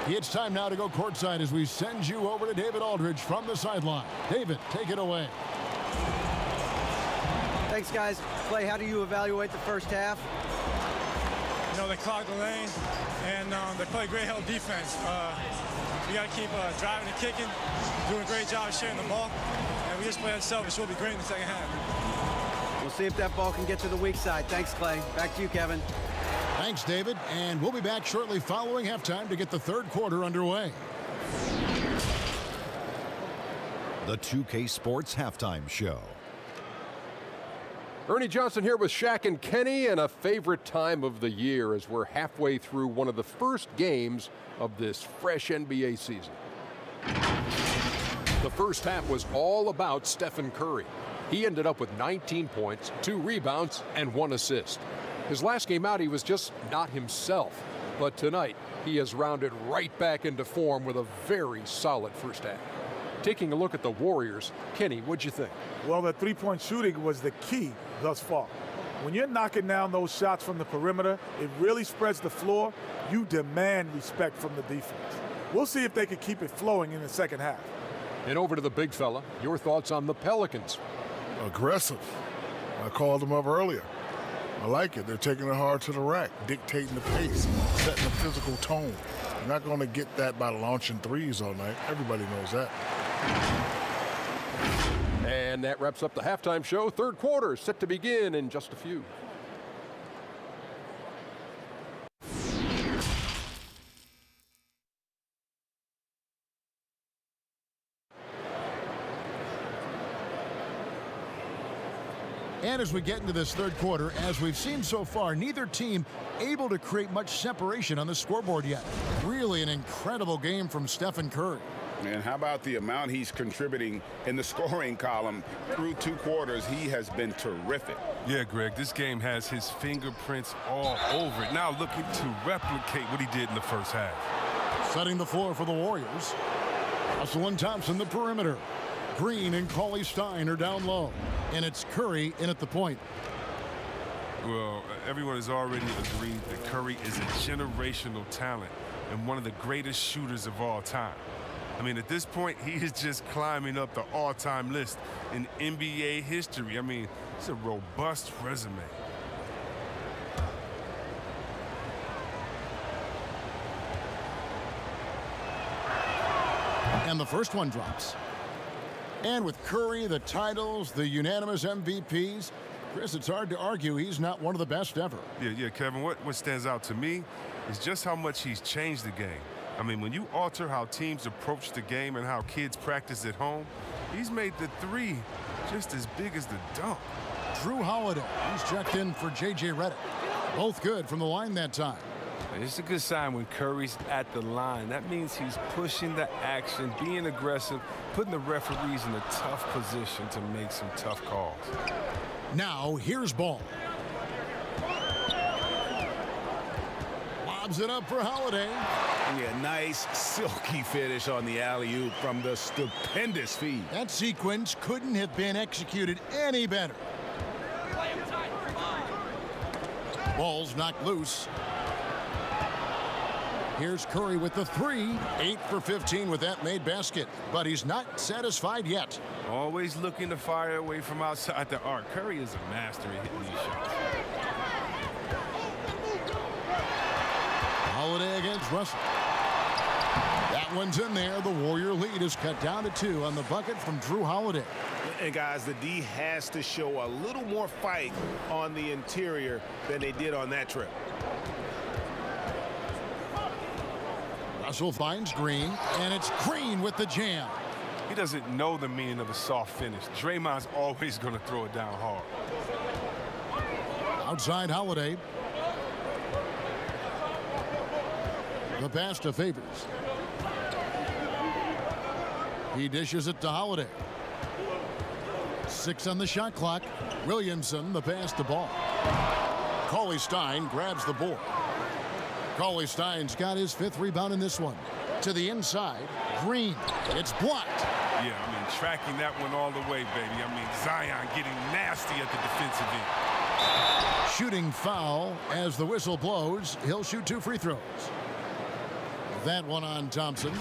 It's time now to go courtside as we send you over to David Aldridge from the sideline. David, take it away. Thanks, guys. Clay, how do you evaluate the first half? You know, they clogged the lane, and they play great help defense. We got to keep driving and kicking, doing a great job of sharing the ball, and we just play unselfish. We'll be great in the second half. We'll see if that ball can get to the weak side. Thanks, Clay. Back to you, Kevin. Thanks, David. And we'll be back shortly following halftime to get the third quarter underway. The 2K Sports Halftime Show. Ernie Johnson here with Shaq and Kenny, and a favorite time of the year as we're halfway through one of the first games of this fresh NBA season. The first half was all about Stephen Curry. He ended up with 19 points, 2 rebounds, and 1 assist. His last game out, he was just not himself. But tonight, he has rounded right back into form with a very solid first half. Taking a look at the Warriors, Kenny, what'd you think? Well, the three-point shooting was the key thus far. When you're knocking down those shots from the perimeter, it really spreads the floor. You demand respect from the defense. We'll see if they can keep it flowing in the second half. And over to the big fella, your thoughts on the Pelicans? Aggressive. I called them up earlier. I like it. They're taking it hard to the rack, dictating the pace, setting the physical tone. You're not going to get that by launching threes all night. Everybody knows that. And that wraps up the halftime show. Third quarter set to begin in just a few. And as we get into this third quarter, as we've seen so far, neither team able to create much separation on the scoreboard yet. Really an incredible game from Stephen Curry. And how about the amount he's contributing in the scoring column through 2 quarters? He has been terrific. Yeah, Greg, this game has his fingerprints all over it. Now looking to replicate what he did in the first half. Setting the floor for the Warriors. Russell and Thompson, the perimeter. Green and Cauley-Stein are down low. And it's Curry in at the point. Well, everyone has already agreed that Curry is a generational talent and one of the greatest shooters of all time. I mean, at this point, he is just climbing up the all-time list in NBA history. I mean, it's a robust resume. And the first one drops. And with Curry, the titles, the unanimous MVPs, Chris, it's hard to argue he's not one of the best ever. Yeah, Kevin, what stands out to me is just how much he's changed the game. I mean, when you alter how teams approach the game and how kids practice at home, he's made the three just as big as the dunk. Drew Holiday, he's checked in for J.J. Redick. Both good from the line that time. It's a good sign when Curry's at the line. That means he's pushing the action, being aggressive, putting the referees in a tough position to make some tough calls. Now, here's Ball. Lobs it up for Holiday. Yeah, nice, silky finish on the alley-oop from the stupendous feed. That sequence couldn't have been executed any better. Ball's knocked loose. Here's Curry with the three. 8 for 15 with that made basket. But he's not satisfied yet. Always looking to fire away from outside the arc. Curry is a master at hitting these shots. Holiday against Russell. That one's in there. The Warrior lead is cut down to 2 on the bucket from Drew Holiday. And guys, the D has to show a little more fight on the interior than they did on that trip. Russell finds Green, and it's Green with the jam. He doesn't know the meaning of a soft finish. Draymond's always going to throw it down hard. Outside Holiday. The pass to Favors. He dishes it to Holiday. 6 on the shot clock. Williamson, the pass to Ball. Cauley-Stein grabs the board. Cauley-Stein's got his 5th rebound in this one. To the inside, Green. It's blocked. Yeah, I mean, tracking that one all the way, baby. I mean, Zion getting nasty at the defensive end. Shooting foul as the whistle blows. He'll shoot 2 free throws. That one on Thompson.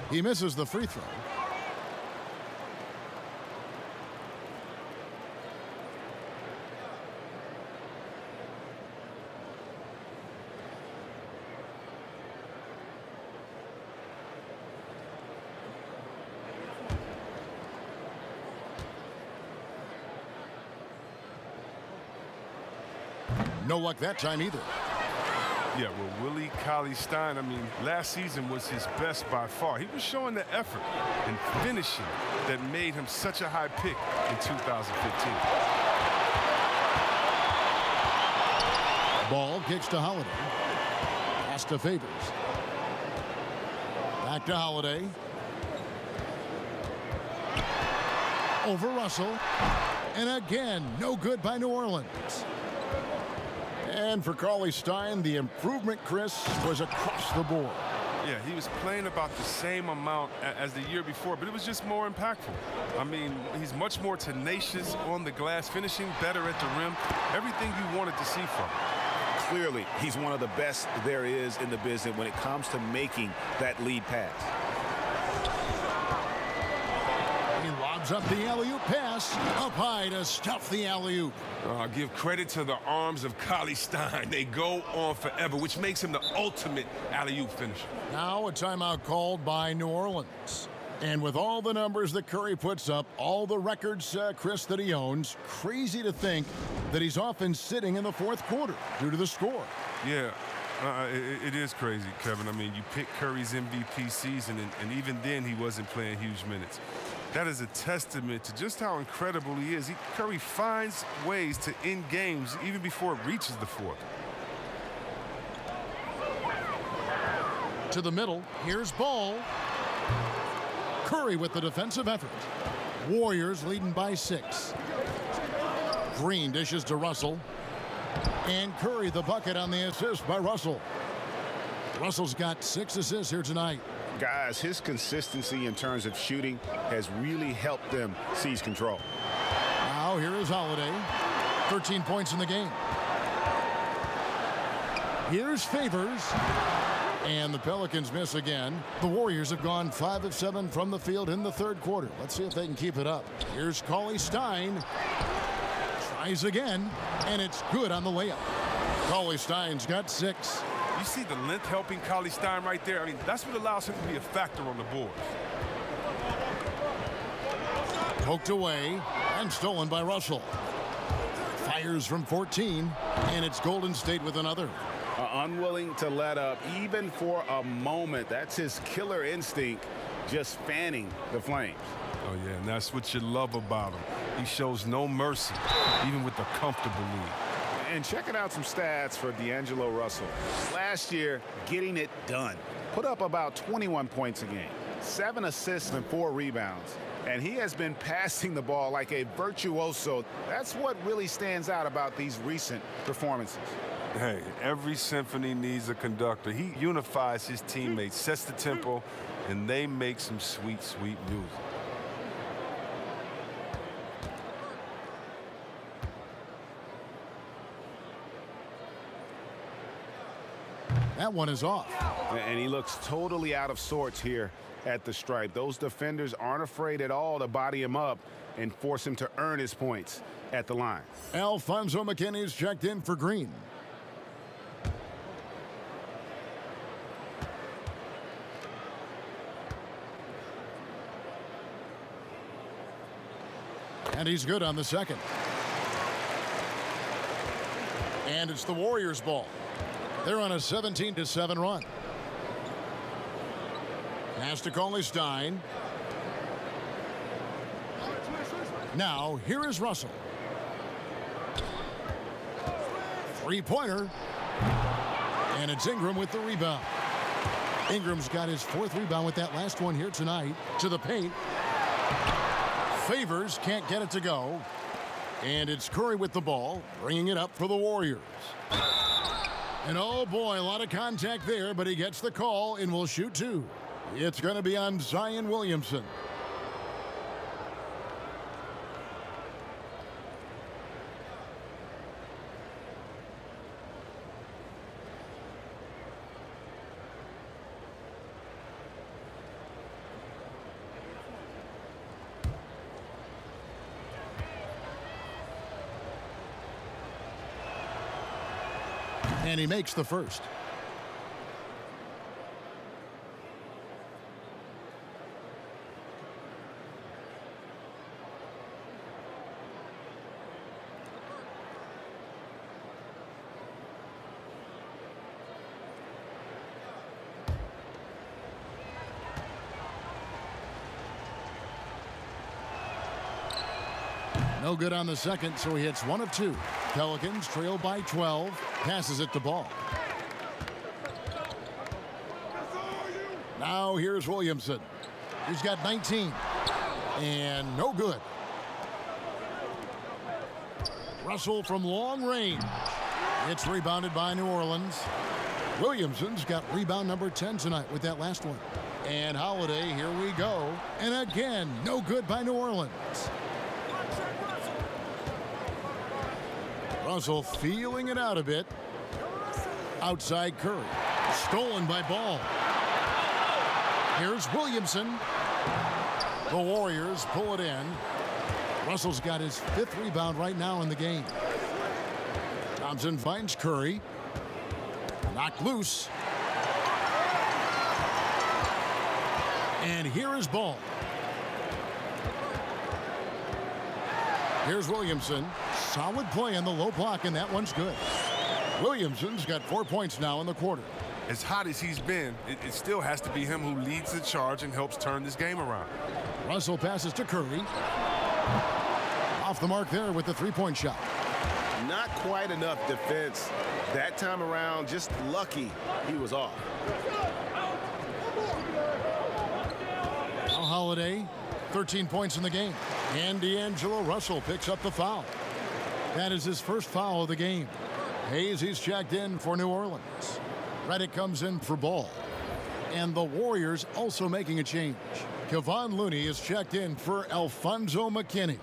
He misses the free throw. No luck that time either. Yeah, well, Willie Cauley-Stein, I mean, last season was his best by far. He was showing the effort and finishing that made him such a high pick in 2015. Ball kicks to Holiday. Pass to Favors. Back to Holiday. Over Russell. And again, no good by New Orleans. And for Cauley-Stein, the improvement, Chris, was across the board. Yeah, he was playing about the same amount as the year before, but it was just more impactful. I mean, he's much more tenacious on the glass, finishing better at the rim. Everything you wanted to see from him. Clearly, he's one of the best there is in the business when it comes to making that lead pass. He lobs up the alley-oop pass, up high to stuff the alley-oop. Give credit to the arms of Cauley-Stein. They go on forever, which makes him the ultimate alley-oop finisher. Now a timeout called by New Orleans. And with all the numbers that Curry puts up, all the records, Chris, that he owns, crazy to think that he's often sitting in the 4th quarter due to the score. Yeah, it is crazy, Kevin. I mean, you pick Curry's MVP season, and even then he wasn't playing huge minutes. That is a testament to just how incredible he is. Curry finds ways to end games even before it reaches the 4th. To the middle, here's Ball. Curry with the defensive effort. Warriors leading by 6. Green dishes to Russell. And Curry the bucket on the assist by Russell. Russell's got 6 assists here tonight. Guys, his consistency in terms of shooting has really helped them seize control. Now here is Holiday. 13 points in the game. Here's Favors. And the Pelicans miss again. The Warriors have gone 5 of 7 from the field in the 3rd quarter. Let's see if they can keep it up. Here's Cauley-Stein. Tries again, and it's good on the layup. Cauley-Stein's got 6. You see the length helping Cauley-Stein right there? I mean, that's what allows him to be a factor on the board. Poked away and stolen by Russell. Fires from 14, and it's Golden State with another. Unwilling to let up even for a moment. That's his killer instinct, just fanning the flames. Oh, yeah, and that's what you love about him. He shows no mercy, even with a comfortable lead. And checking out some stats for D'Angelo Russell. Last year, getting it done. Put up about 21 points a game, 7 assists and 4 rebounds. And he has been passing the ball like a virtuoso. That's what really stands out about these recent performances. Hey, every symphony needs a conductor. He unifies his teammates, sets the tempo, and they make some sweet, sweet music. That one is off. And he looks totally out of sorts here at the stripe. Those defenders aren't afraid at all to body him up and force him to earn his points at the line. Alfonso McKinney's checked in for Green. And he's good on the second. And it's the Warriors' ball. They're on a 17-7 run. Pass to Cauley-Stein. Now, here is Russell. Three-pointer. And it's Ingram with the rebound. Ingram's got his 4th rebound with that last one here tonight. To the paint. Favors can't get it to go. And it's Curry with the ball, bringing it up for the Warriors. And oh boy, a lot of contact there, but he gets the call and will shoot 2. It's going to be on Zion Williamson. And he makes the first. No good on the second, so he hits 1 of 2. Pelicans trail by 12. Passes it to Ball. Now here's Williamson. He's got 19. And no good. Russell from long range. It's rebounded by New Orleans. Williamson's got rebound number 10 tonight with that last one. And Holiday, here we go. And again, no good by New Orleans. Russell feeling it out a bit. Outside Curry. Stolen by Ball. Here's Williamson. The Warriors pull it in. Russell's got his 5th rebound right now in the game. Thompson finds Curry. Knocked loose. And here is Ball. Here's Williamson. Solid play on the low block, and that one's good. Williamson's got 4 points now in the quarter. As hot as he's been, it still has to be him who leads the charge and helps turn this game around. Russell passes to Curry. Off the mark there with the 3-point shot. Not quite enough defense that time around. Just lucky he was off. Now Holiday, 13 points in the game. And D'Angelo Russell picks up the foul. That is his first foul of the game. Hayes, he's checked in for New Orleans. Redick comes in for Ball. And the Warriors also making a change. Kevon Looney is checked in for Alfonso McKinney.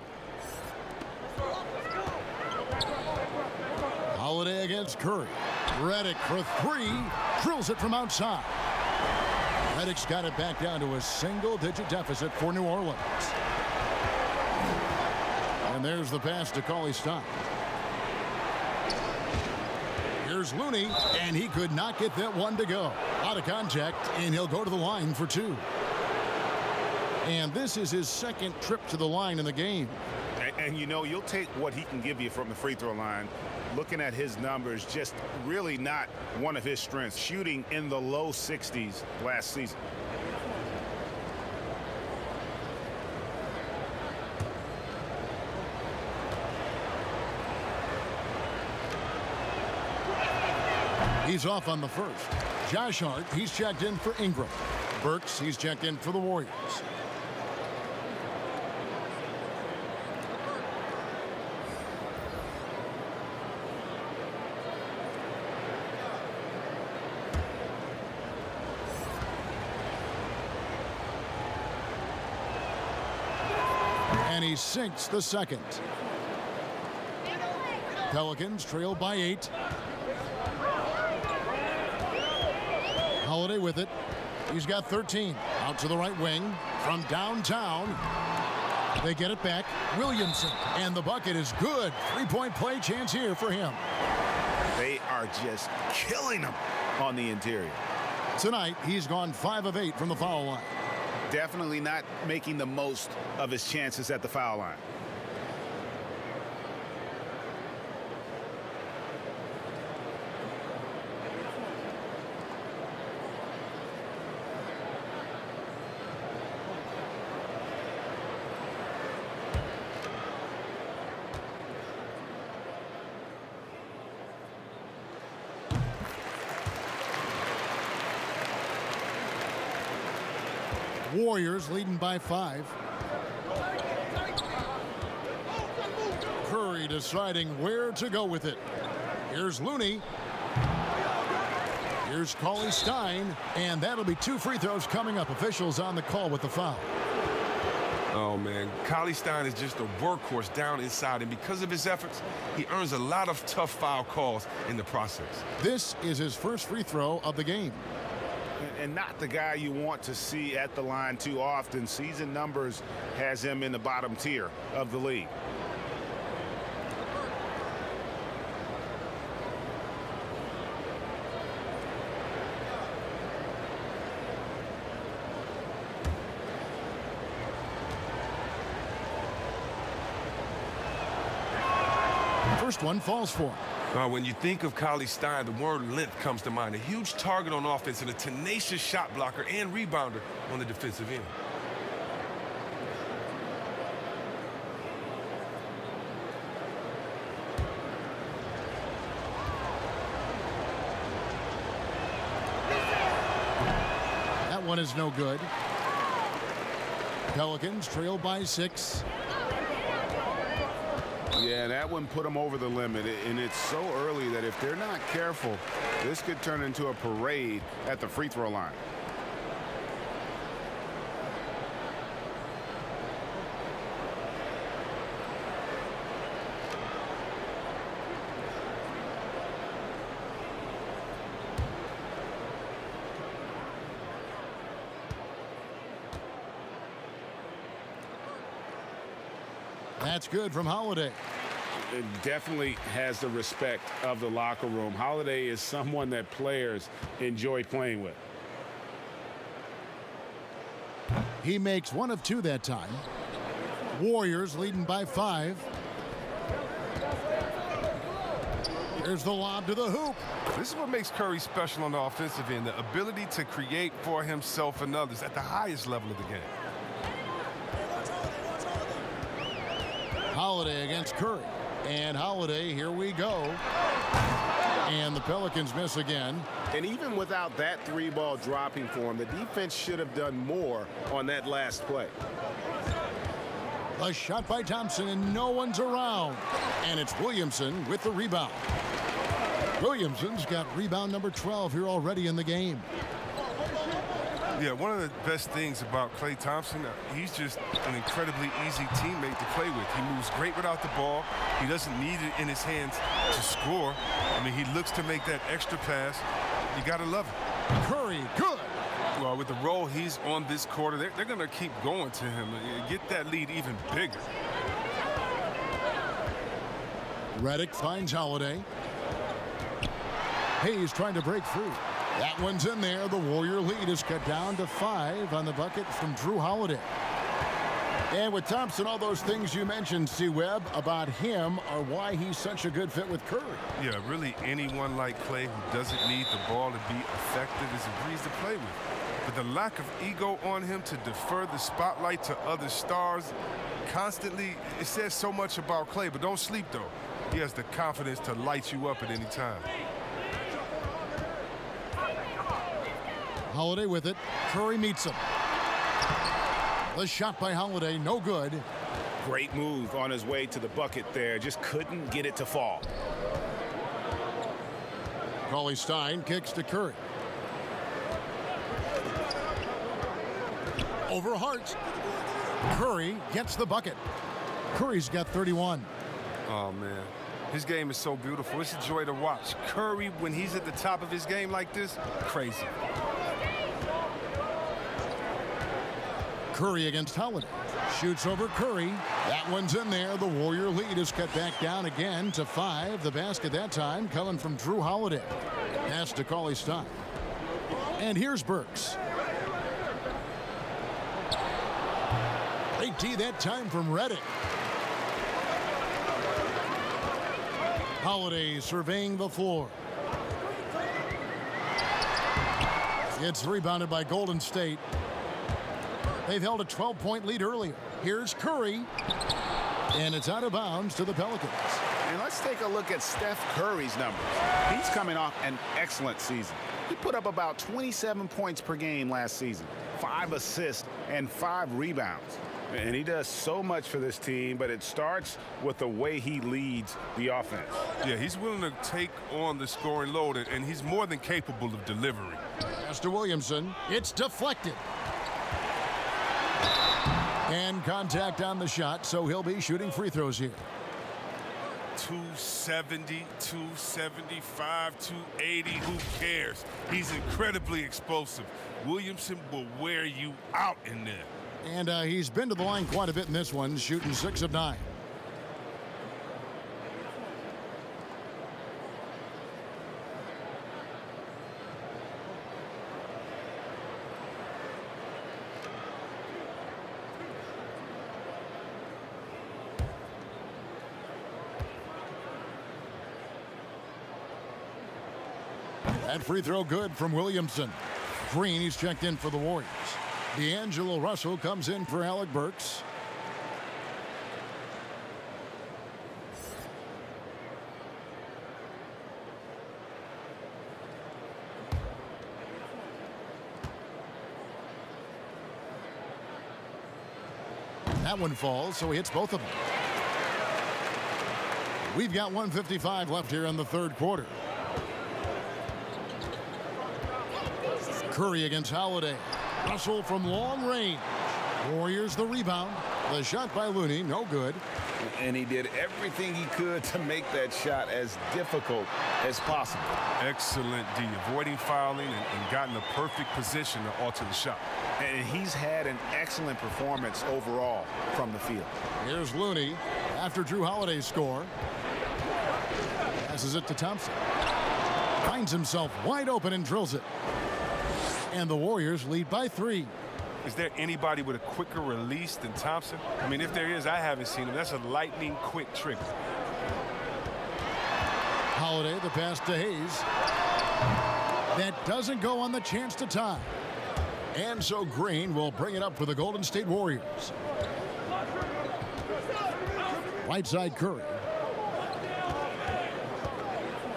Holiday against Curry. Redick for 3. Drills it from outside. Redick's got it back down to a single-digit deficit for New Orleans. And there's the pass to Cauley-Stein. Here's Looney, and he could not get that one to go. Out of contact, and he'll go to the line for 2. And this is his 2nd trip to the line in the game. And you know, you'll take what he can give you from the free throw line. Looking at his numbers, just really not one of his strengths. Shooting in the low 60s last season. He's off on the first. Josh Hart, he's checked in for Ingram. Burks, he's checked in for the Warriors. And he sinks the second. Pelicans trail by 8. Holiday with it. He's got 13. Out to the right wing. From downtown. They get it back. Williamson. And the bucket is good. Three-point play chance here for him. They are just killing him on the interior. Tonight, he's gone 5 of 8 from the foul line. Definitely not making the most of his chances at the foul line. Warriors leading by 5. Curry deciding where to go with it. Here's Looney. Here's Cauley Stein. And that'll be 2 free throws coming up. Officials on the call with the foul. Oh, man. Cauley Stein is just a workhorse down inside. And because of his efforts, he earns a lot of tough foul calls in the process. This is his first free throw of the game. And not the guy you want to see at the line too often. Season numbers has him in the bottom tier of the league. First one falls for him. When you think of Cauley Stein, the word length comes to mind. A huge target on offense and a tenacious shot blocker and rebounder on the defensive end. That one is no good. Pelicans trail by 6. Yeah, that one put them over the limit, and it's so early that if they're not careful, this could turn into a parade at the free throw line. That's good from Holiday. It definitely has the respect of the locker room. Holiday is someone that players enjoy playing with. He makes 1 of 2 that time. Warriors leading by 5. There's the lob to the hoop. This is what makes Curry special on the offensive end, the ability to create for himself and others at the highest level of the game. Holiday against Curry. And Holiday, here we go. And the Pelicans miss again. And even without that 3-ball dropping for him, the defense should have done more on that last play. A shot by Thompson, and no one's around. And it's Williamson with the rebound. Williamson's got rebound number 12 here already in the game. Yeah, one of the best things about Klay Thompson, he's just an incredibly easy teammate to play with. He moves great without the ball. He doesn't need it in his hands to score. I mean, he looks to make that extra pass. You got to love it. Curry, good. Well, with the role he's on this quarter, they're going to keep going to him. Get that lead even bigger. Redick finds Holiday. Hayes trying to break through. That one's in there. The Warrior lead is cut down to 5 on the bucket from Drew Holiday. And with Thompson, all those things you mentioned, C-Webb, about him are why he's such a good fit with Curry. Yeah, really anyone like Klay who doesn't need the ball to be effective is a breeze to play with. But the lack of ego on him to defer the spotlight to other stars constantly, it says so much about Klay. But don't sleep, though. He has the confidence to light you up at any time. Holiday with it. Curry meets him. The shot by Holiday, no good. Great move on his way to the bucket there. Just couldn't get it to fall. Stein kicks to Curry. Over Hart. Curry gets the bucket. Curry's got 31. Oh, man. His game is so beautiful. It's a joy to watch. Curry, when he's at the top of his game like this, crazy. Curry against Holiday. Shoots over Curry. That one's in there. The Warrior lead is cut back down again to 5. The basket that time coming from Drew Holiday. Pass to Stein. And here's Burks. They tee that time from Reddick. Holiday surveying the floor. It's rebounded by Golden State. They've held a 12-point lead earlier. Here's Curry. And it's out of bounds to the Pelicans. And let's take a look at Steph Curry's numbers. He's coming off an excellent season. He put up about 27 points per game last season, 5 assists and 5 rebounds. And he does so much for this team, but it starts with the way he leads the offense. Yeah, he's willing to take on the scoring load, and he's more than capable of delivering. Pass to Williamson. It's deflected. And contact on the shot, so he'll be shooting free throws here. 270, 275, 280, who cares? He's incredibly explosive. Williamson will wear you out in there. And he's been to the line quite a bit in this one, shooting 6 of 9. That free throw good from Williamson. Green, he's checked in for the Warriors. D'Angelo Russell comes in for Alec Burks. That one falls, so he hits both of them. We've got 1:55 left here in the third quarter. Curry against Holiday. Russell from long range. Warriors the rebound. The shot by Looney, no good. And he did everything he could to make that shot as difficult as possible. Excellent D, avoiding fouling and got in the perfect position to alter the shot. And he's had an excellent performance overall from the field. Here's Looney after Drew Holiday's score. Passes it to Thompson. Finds himself wide open and drills it. And the Warriors lead by 3. Is there anybody with a quicker release than Thompson? I mean, if there is, I haven't seen him. That's a lightning quick trigger. Holiday, the pass to Hayes. That doesn't go on the chance to tie. And so Green will bring it up for the Golden State Warriors. Right side Curry.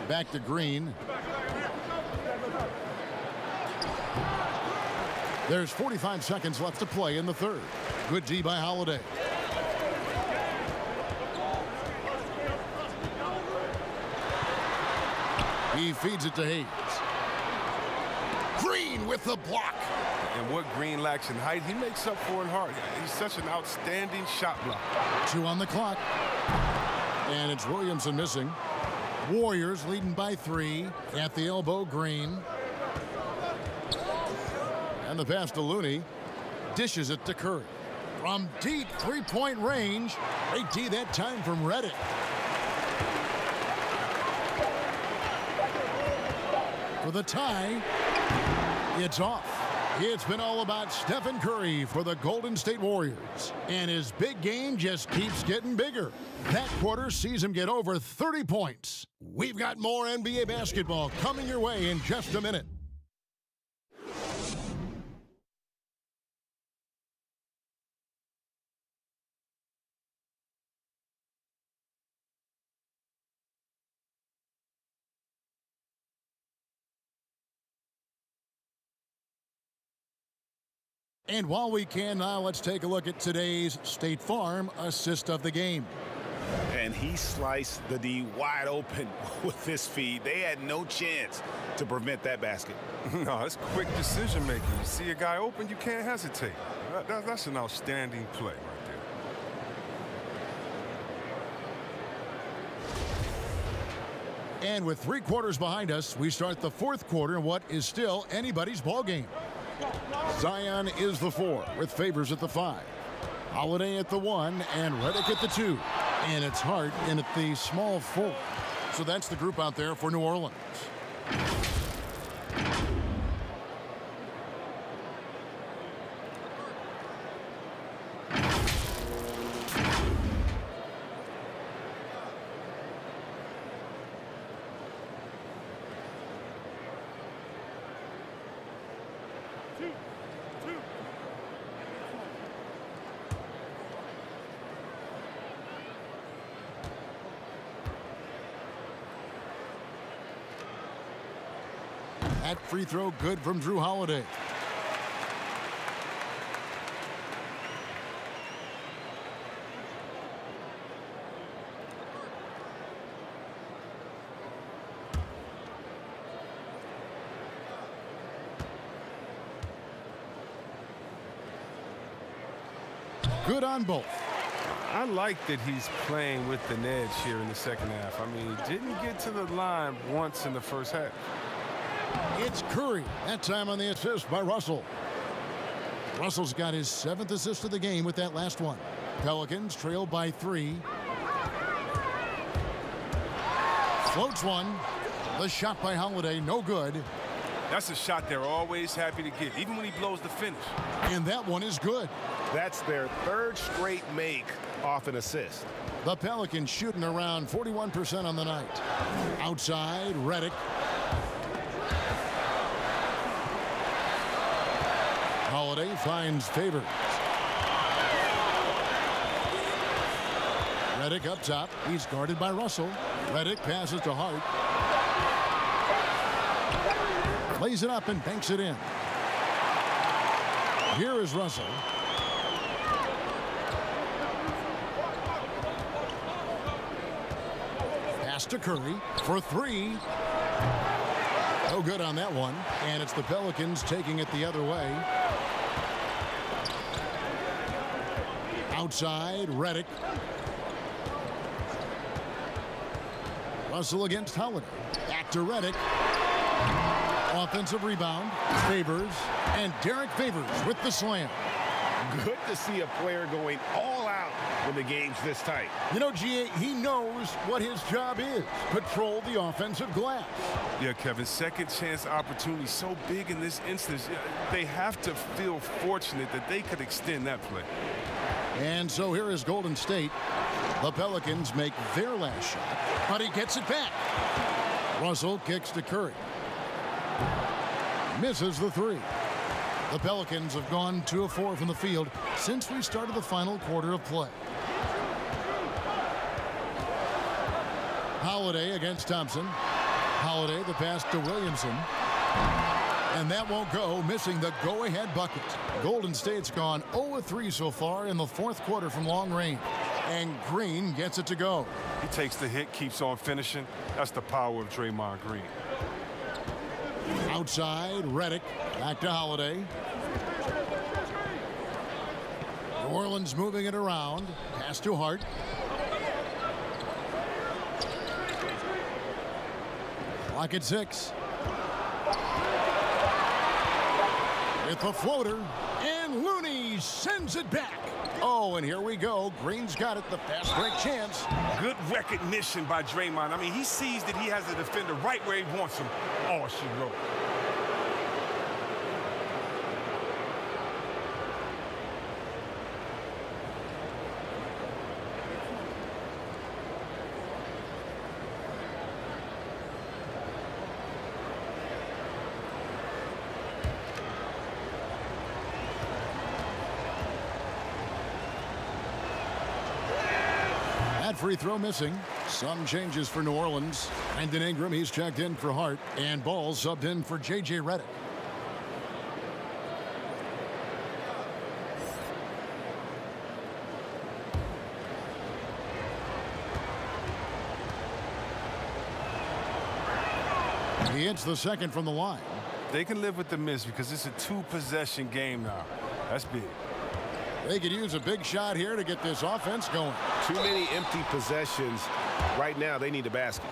Back to Green. There's 45 seconds left to play in the third. Good D by Holiday. He feeds it to Hayes. Green with the block. And what Green lacks in height, he makes up for in heart. He's such an outstanding shot blocker. 2 on the clock. And it's Williamson missing. Warriors leading by 3 at the elbow. Green. And the pass to Looney. Dishes it to Curry. From deep three-point range. Great D that time from Reddick. For the tie. It's off. It's been all about Stephen Curry for the Golden State Warriors. And his big game just keeps getting bigger. That quarter sees him get over 30 points. We've got more NBA basketball coming your way in just a minute. And while we can now, let's take a look at today's State Farm assist of the game. And he sliced the D wide open with this feed. They had no chance to prevent that basket. No, it's quick decision making. You see a guy open, you can't hesitate. That's an outstanding play right there. And with 3 quarters behind us, we start the 4th quarter in what is still anybody's ball game. Zion is the 4 with Favors at the 5. Holiday at the 1 and Redick at the 2. And it's Hart in at the small 4. So that's the group out there for New Orleans. That free throw good from Drew Holiday. Good on both. I like that he's playing with an edge here in the second half. I mean, he didn't get to the line once in the first half. It's Curry. That time on the assist by Russell. Russell's got his 7th assist of the game with that last one. Pelicans trail by 3. Floats one. The shot by Holiday, no good. That's a shot they're always happy to get, even when he blows the finish. And that one is good. That's their 3rd straight make off an assist. The Pelicans shooting around 41% on the night. Outside, Redick. Holiday finds Favors. Redick up top. He's guarded by Russell. Redick passes to Hart. Lays it up and banks it in. Here is Russell. Pass to Curry for 3. No good on that one. And it's the Pelicans taking it the other way. Outside, Redick. Russell against Holiday. Back to Redick. Offensive rebound. Favors. And Derek Favors with the slam. Good to see a player going all out when the game's this tight. You know, G.A., he knows what his job is. Patrol the offensive glass. Yeah, Kevin, second chance opportunity so big in this instance. They have to feel fortunate that they could extend that play. And so here is Golden State. The Pelicans make their last shot, but he gets it back. Russell kicks to Curry. Misses the 3. The Pelicans have gone 2 of 4 from the field since we started the final quarter of play. Holiday against Thompson. Holiday, the pass to Williamson. And that won't go, missing the go-ahead bucket. Golden State's gone 0 of 3 so far in the 4th quarter from long range. And Green gets it to go. He takes the hit, keeps on finishing. That's the power of Draymond Green. Outside, Redick. Back to Holiday. New Orleans moving it around. Pass to Hart. Clock at 6. With the floater. And Looney sends it back. Oh, and here we go. Green's got it. The fast break chance. Good recognition by Draymond. I mean, he sees that he has the defender right where he wants him. Oh, she wrote. Free throw missing. Some changes for New Orleans. Brandon Ingram, he's checked in for Hart. And Ball subbed in for J.J. Redick. He hits the second from the line. They can live with the miss because it's a two-possession game now. That's big. They could use a big shot here to get this offense going. Too many empty possessions. Right now, they need a basket.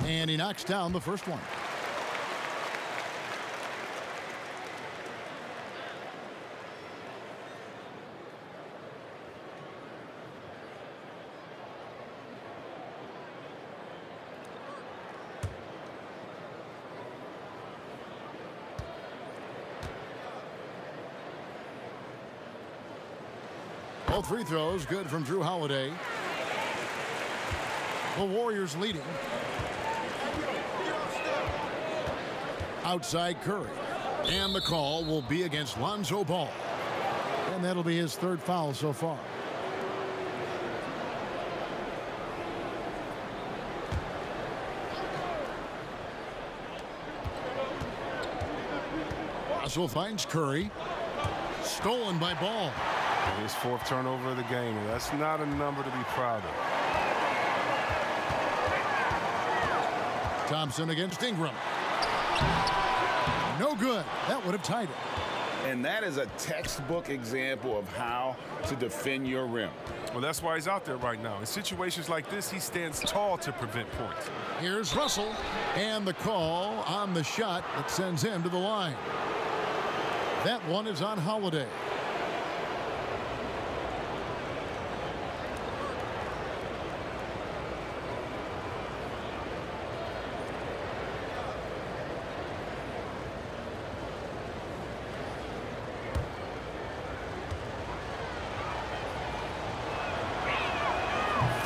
And he knocks down the first one. Both free throws good from Drew Holiday. The Warriors leading. Outside Curry. And the call will be against Lonzo Ball. And that'll be his third foul so far. Russell finds Curry. Stolen by Ball. His fourth turnover of the game. That's not a number to be proud of. Thompson against Ingram. No good. That would have tied it. And that is a textbook example of how to defend your rim. Well, that's why he's out there right now. In situations like this, he stands tall to prevent points. Here's Russell. And the call on the shot that sends him to the line. That one is on Holiday.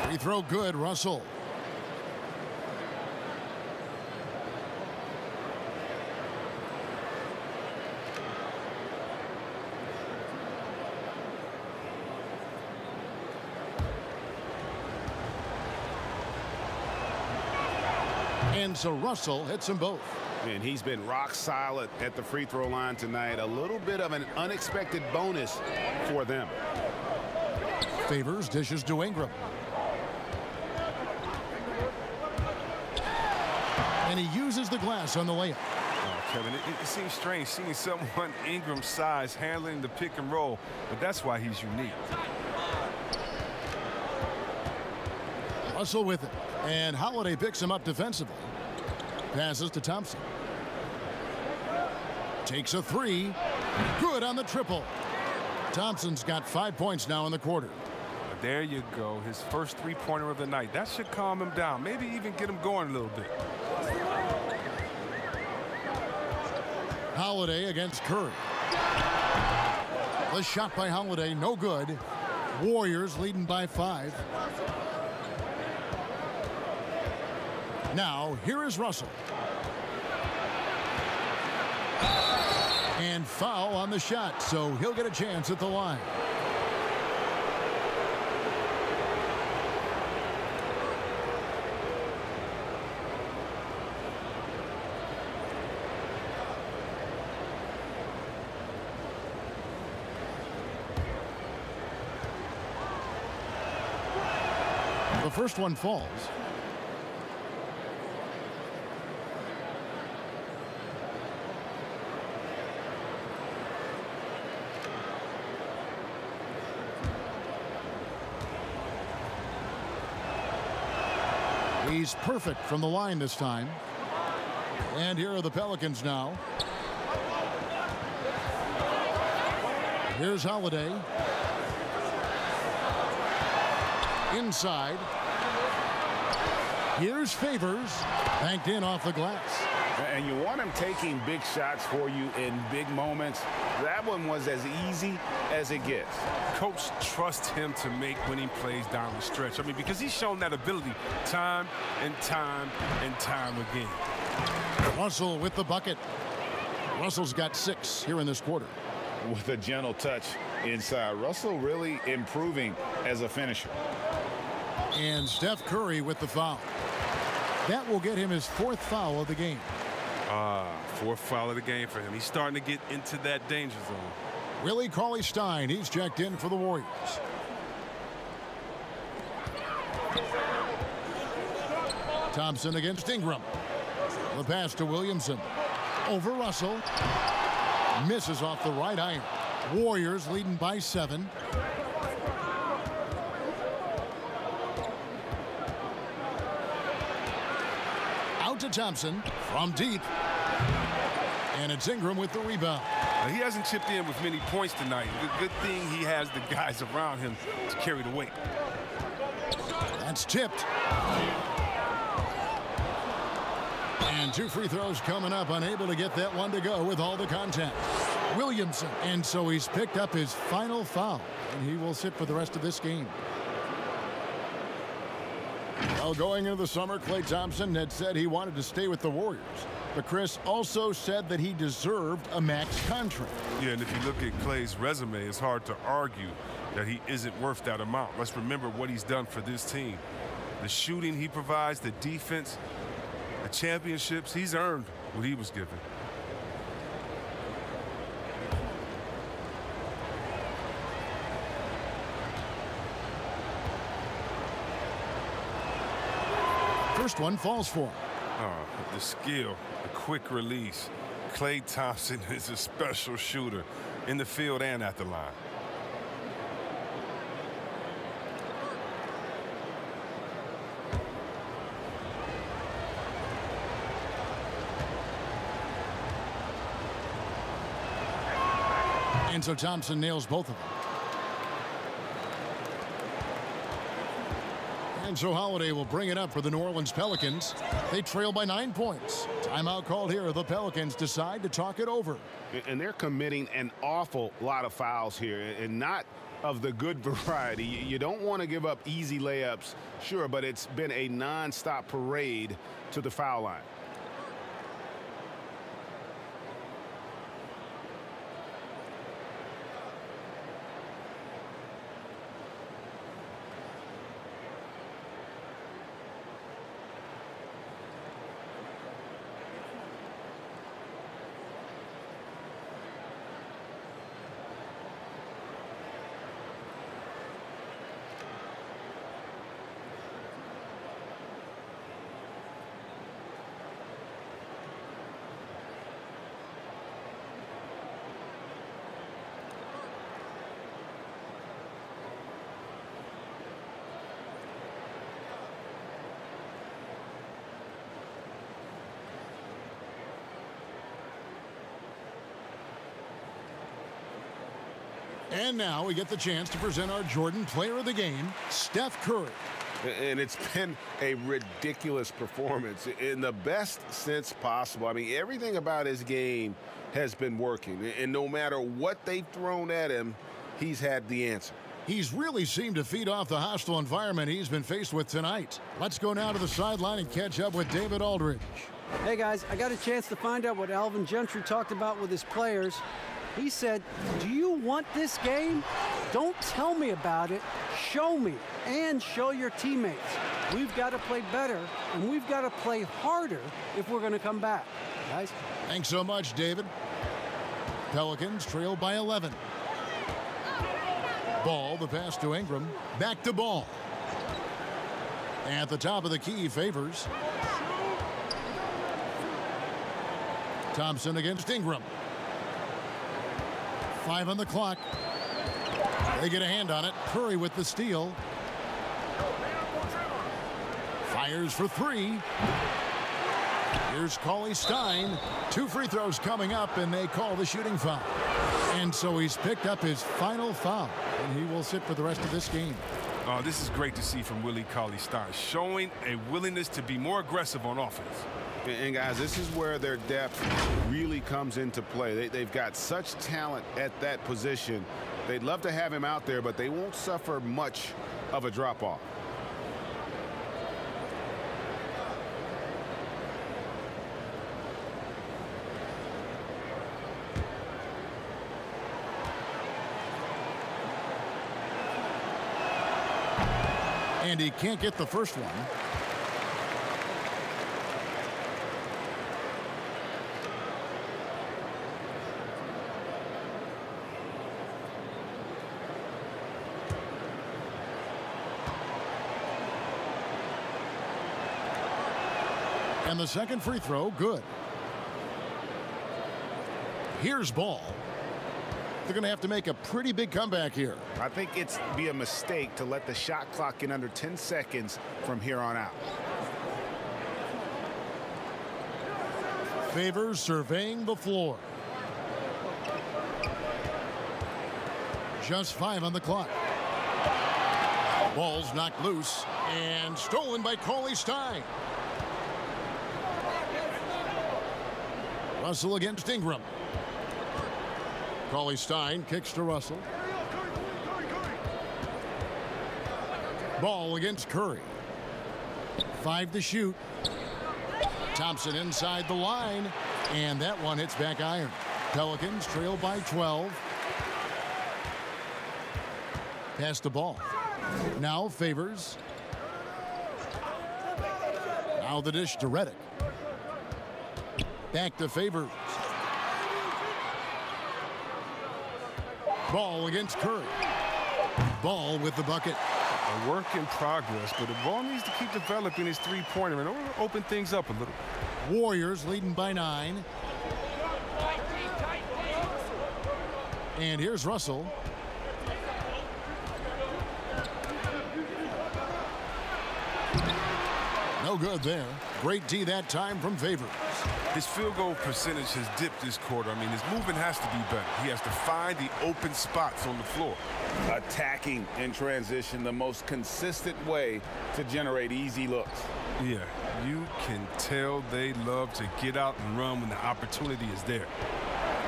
Free throw good, Russell. And so Russell hits them both. And he's been rock solid at the free throw line tonight. A little bit of an unexpected bonus for them. Favors dishes to Ingram. And he uses the glass on the layup. Oh, Kevin, it seems strange seeing someone Ingram's size handling the pick and roll, but that's why he's unique. Russell with it. And Holiday picks him up defensively. Passes to Thompson. Takes a three. Good on the triple. Thompson's got 5 points now in the quarter. There you go. His first three-pointer of the night. That should calm him down. Maybe even get him going a little bit. Holiday against Curry. The shot by Holiday, no good. Warriors leading by 5. Now, here is Russell. And foul on the shot, so he'll get a chance at the line. The first one falls. He's perfect from the line this time. And here are the Pelicans now. Here's Holiday. Inside. Here's Favors. Banked in off the glass. And you want him taking big shots for you in big moments. That one was as easy as it gets. Coach trusts him to make winning plays down the stretch. I mean, because he's shown that ability time and time and time again. Russell with the bucket. Russell's got 6 here in this quarter. With a gentle touch inside. Russell really improving as a finisher. And Steph Curry with the foul. That will get him his 4th foul of the game. 4th foul of the game for him. He's starting to get into that danger zone. Willie Cauley-Stein, he's checked in for the Warriors. Thompson against Ingram. The pass to Williamson. Over Russell. Misses off the right iron. Warriors leading by 7. Out to Thompson from deep. And it's Ingram with the rebound. He hasn't chipped in with many points tonight. The good thing he has the guys around him to carry the weight. That's tipped. And 2 free throws coming up, unable to get that one to go with all the contact. Williamson, and so he's picked up his final foul, and he will sit for the rest of this game. Well, going into the summer, Klay Thompson had said he wanted to stay with the Warriors. But Chris also said that he deserved a max contract. Yeah, and if you look at Klay's resume, it's hard to argue that he isn't worth that amount. Let's remember what he's done for this team. The shooting he provides, the defense, the championships, he's earned what he was given. First one falls for him. The skill, the quick release. Klay Thompson is a special shooter in the field and at the line. And so Thompson nails both of them. And so Holiday will bring it up for the New Orleans Pelicans. They trail by 9 points. Timeout called here. The Pelicans decide to talk it over. And they're committing an awful lot of fouls here, and not of the good variety. You don't want to give up easy layups, sure, but it's been a nonstop parade to the foul line. And now we get the chance to present our Jordan Player of the Game, Steph Curry. And it's been a ridiculous performance in the best sense possible. I mean, everything about his game has been working. And no matter what they've thrown at him, he's had the answer. He's really seemed to feed off the hostile environment he's been faced with tonight. Let's go now to the sideline and catch up with David Aldridge. Hey, guys, I got a chance to find out what Alvin Gentry talked about with his players. He said, do you want this game? Don't tell me about it. Show me and show your teammates. We've got to play better, and we've got to play harder if we're going to come back. Guys? Thanks so much, David. Pelicans trail by 11. Ball, the pass to Ingram. Back to Ball. At the top of the key, Favors. Thompson against Ingram. 5 on the clock. They get a hand on it. Curry with the steal. Fires for 3. Here's Cauley-Stein. 2 free throws coming up, and they call the shooting foul. And so he's picked up his final foul, and he will sit for the rest of this game. Oh, this is great to see from Willie Cauley-Stein, showing a willingness to be more aggressive on offense. And guys, this is where their depth really comes into play. They've got such talent at that position. They'd love to have him out there, but they won't suffer much of a drop-off. And he can't get the first one. And the second free throw, good. Here's ball. They're going to have to make a pretty big comeback here. I think it's be a mistake to let the shot clock in under 10 seconds from here on out. Favors surveying the floor. Just 5 on the clock. Ball's knocked loose and stolen by Cauley Stein. Russell against Ingram. Cauley Stein kicks to Russell. Ball against Curry. 5 to shoot. Thompson inside the line, and that one hits back iron. Pelicans trail by 12. Pass the ball. Now Favors. Now the dish to Redick. Back to Favors. Ball against Curry. Ball with the bucket. A work in progress, but the ball needs to keep developing his three-pointer and open things up a little. Warriors leading by 9. And here's Russell. No good there. Great D that time from Favors. His field goal percentage has dipped this quarter. I mean, his movement has to be better. He has to find the open spots on the floor. Attacking in transition, the most consistent way to generate easy looks. Yeah, you can tell they love to get out and run when the opportunity is there.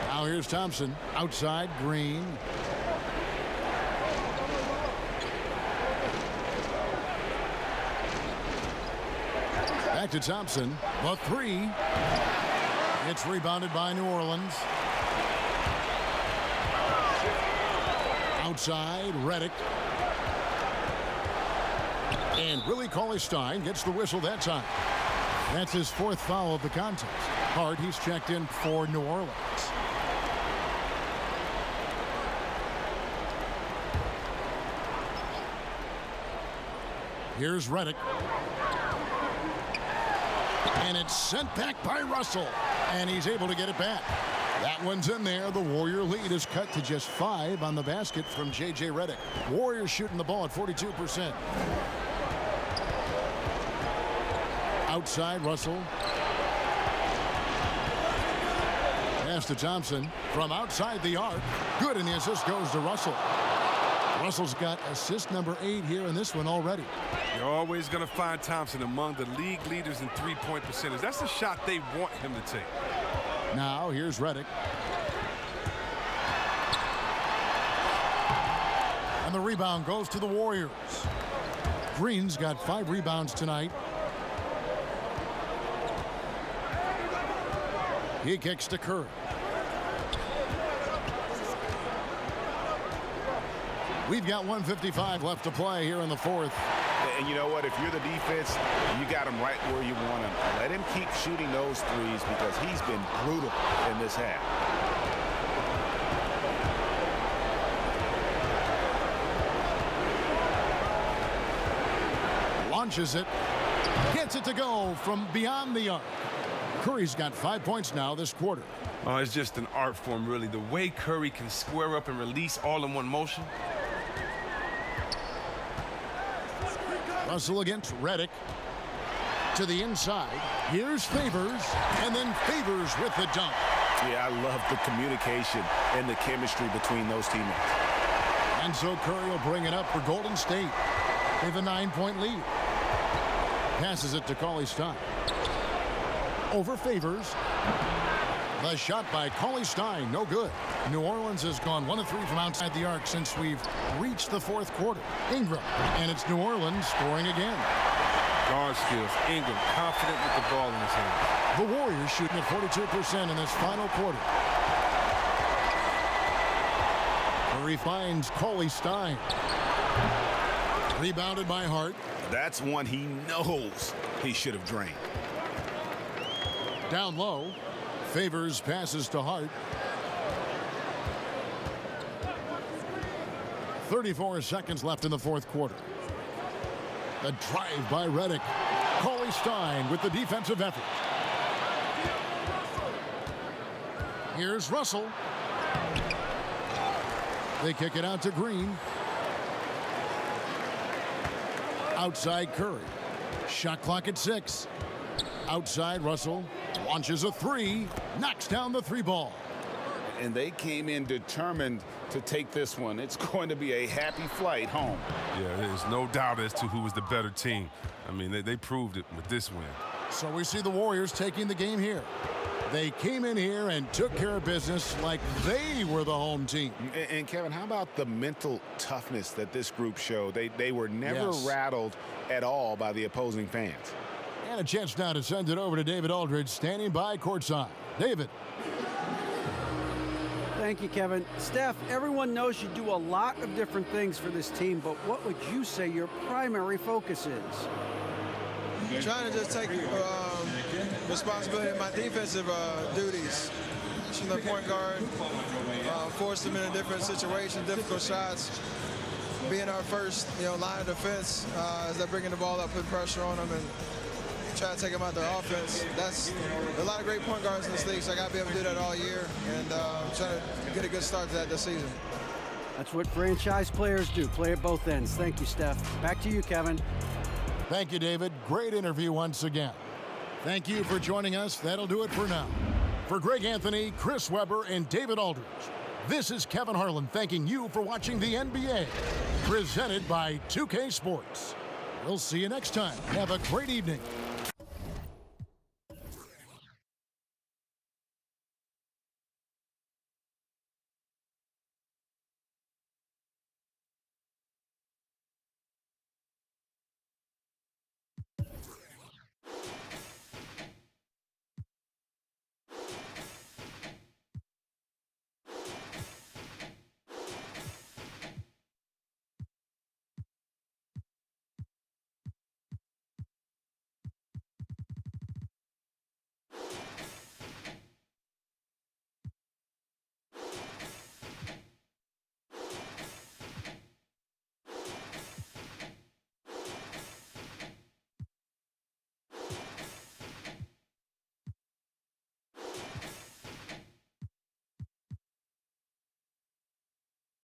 Now here's Thompson. Outside, Green. Back to Thompson. The 3. It's rebounded by New Orleans. Outside, Redick. And Willie Cauley-Stein gets the whistle that time. That's his 4th foul of the contest. Hard, he's checked in for New Orleans. Here's Redick. And it's sent back by Russell. And he's able to get it back. That one's in there. The Warrior lead is cut to just 5 on the basket from J.J. Redick. Warriors shooting the ball at 42%. Outside, Russell. Pass to Thompson from outside the arc. Good, and the assist goes to Russell. Russell's got assist number 8 here in this one already. You're always going to find Thompson among the league leaders in three-point percentage. That's the shot they want him to take. Now here's Redick. And the rebound goes to the Warriors. Green's got 5 rebounds tonight. He kicks to Curry. We've got 1:55 left to play here in the 4th. And you know what? If you're the defense, you got him right where you want him. Let him keep shooting those threes because he's been brutal in this half. Launches it. Gets it to go from beyond the arc. Curry's got 5 points now this quarter. Oh, it's just an art form, really. The way Curry can square up and release all in one motion. Russell against Redick. To the inside. Here's Favors. And then Favors with the dunk. Yeah, I love the communication and the chemistry between those teammates. And so Curry will bring it up for Golden State. They have a 9-point lead. Passes it to Cauley-Stein. Over Favors. The shot by Cauley-Stein, no good. New Orleans has gone 1 of 3 from outside the arc since we've reached the 4th quarter. Ingram, and it's New Orleans scoring again. Guard skills. Ingram confident with the ball in his hands. The Warriors shooting at 42% in this final quarter. Curry finds Cauley-Stein. Rebounded by Hart. That's one he knows he should have drained. Down low. Favors passes to Hart. 34 seconds left in the fourth quarter. The drive by Redick. Cauley Stein with the defensive effort. Here's Russell. They kick it out to Green. Outside Curry. Shot clock at 6. Outside Russell. Launches a three. Knocks down the three ball. And they came in determined to take this one. It's going to be a happy flight home. Yeah, there's no doubt as to who was the better team. I mean, they proved it with this win. So we see the Warriors taking the game here. They came in here and took care of business like they were the home team. And Kevin, how about the mental toughness that this group showed? They were never rattled at all by the opposing fans. And a chance now to send it over to David Aldridge, standing by courtside. David. Thank you, Kevin. Steph, everyone knows you do a lot of different things for this team, but what would you say your primary focus is? Trying to just take responsibility of my defensive duties. From the point guard, force them in a different situation, difficult shots. Being our first, line of defense as they're bringing the ball up, putting pressure on them, and try to take them out their offense. That's a lot of great point guards in this league, so I got to be able to do that all year and try to get a good start to that this season. That's what franchise players do, play at both ends. Thank you, Steph. Back to you, Kevin. Thank you, David. Great interview once again. Thank you for joining us. That'll do it for now. For Greg Anthony, Chris Webber, and David Aldridge, this is Kevin Harlan thanking you for watching the NBA, presented by 2K Sports. We'll see you next time. Have a great evening.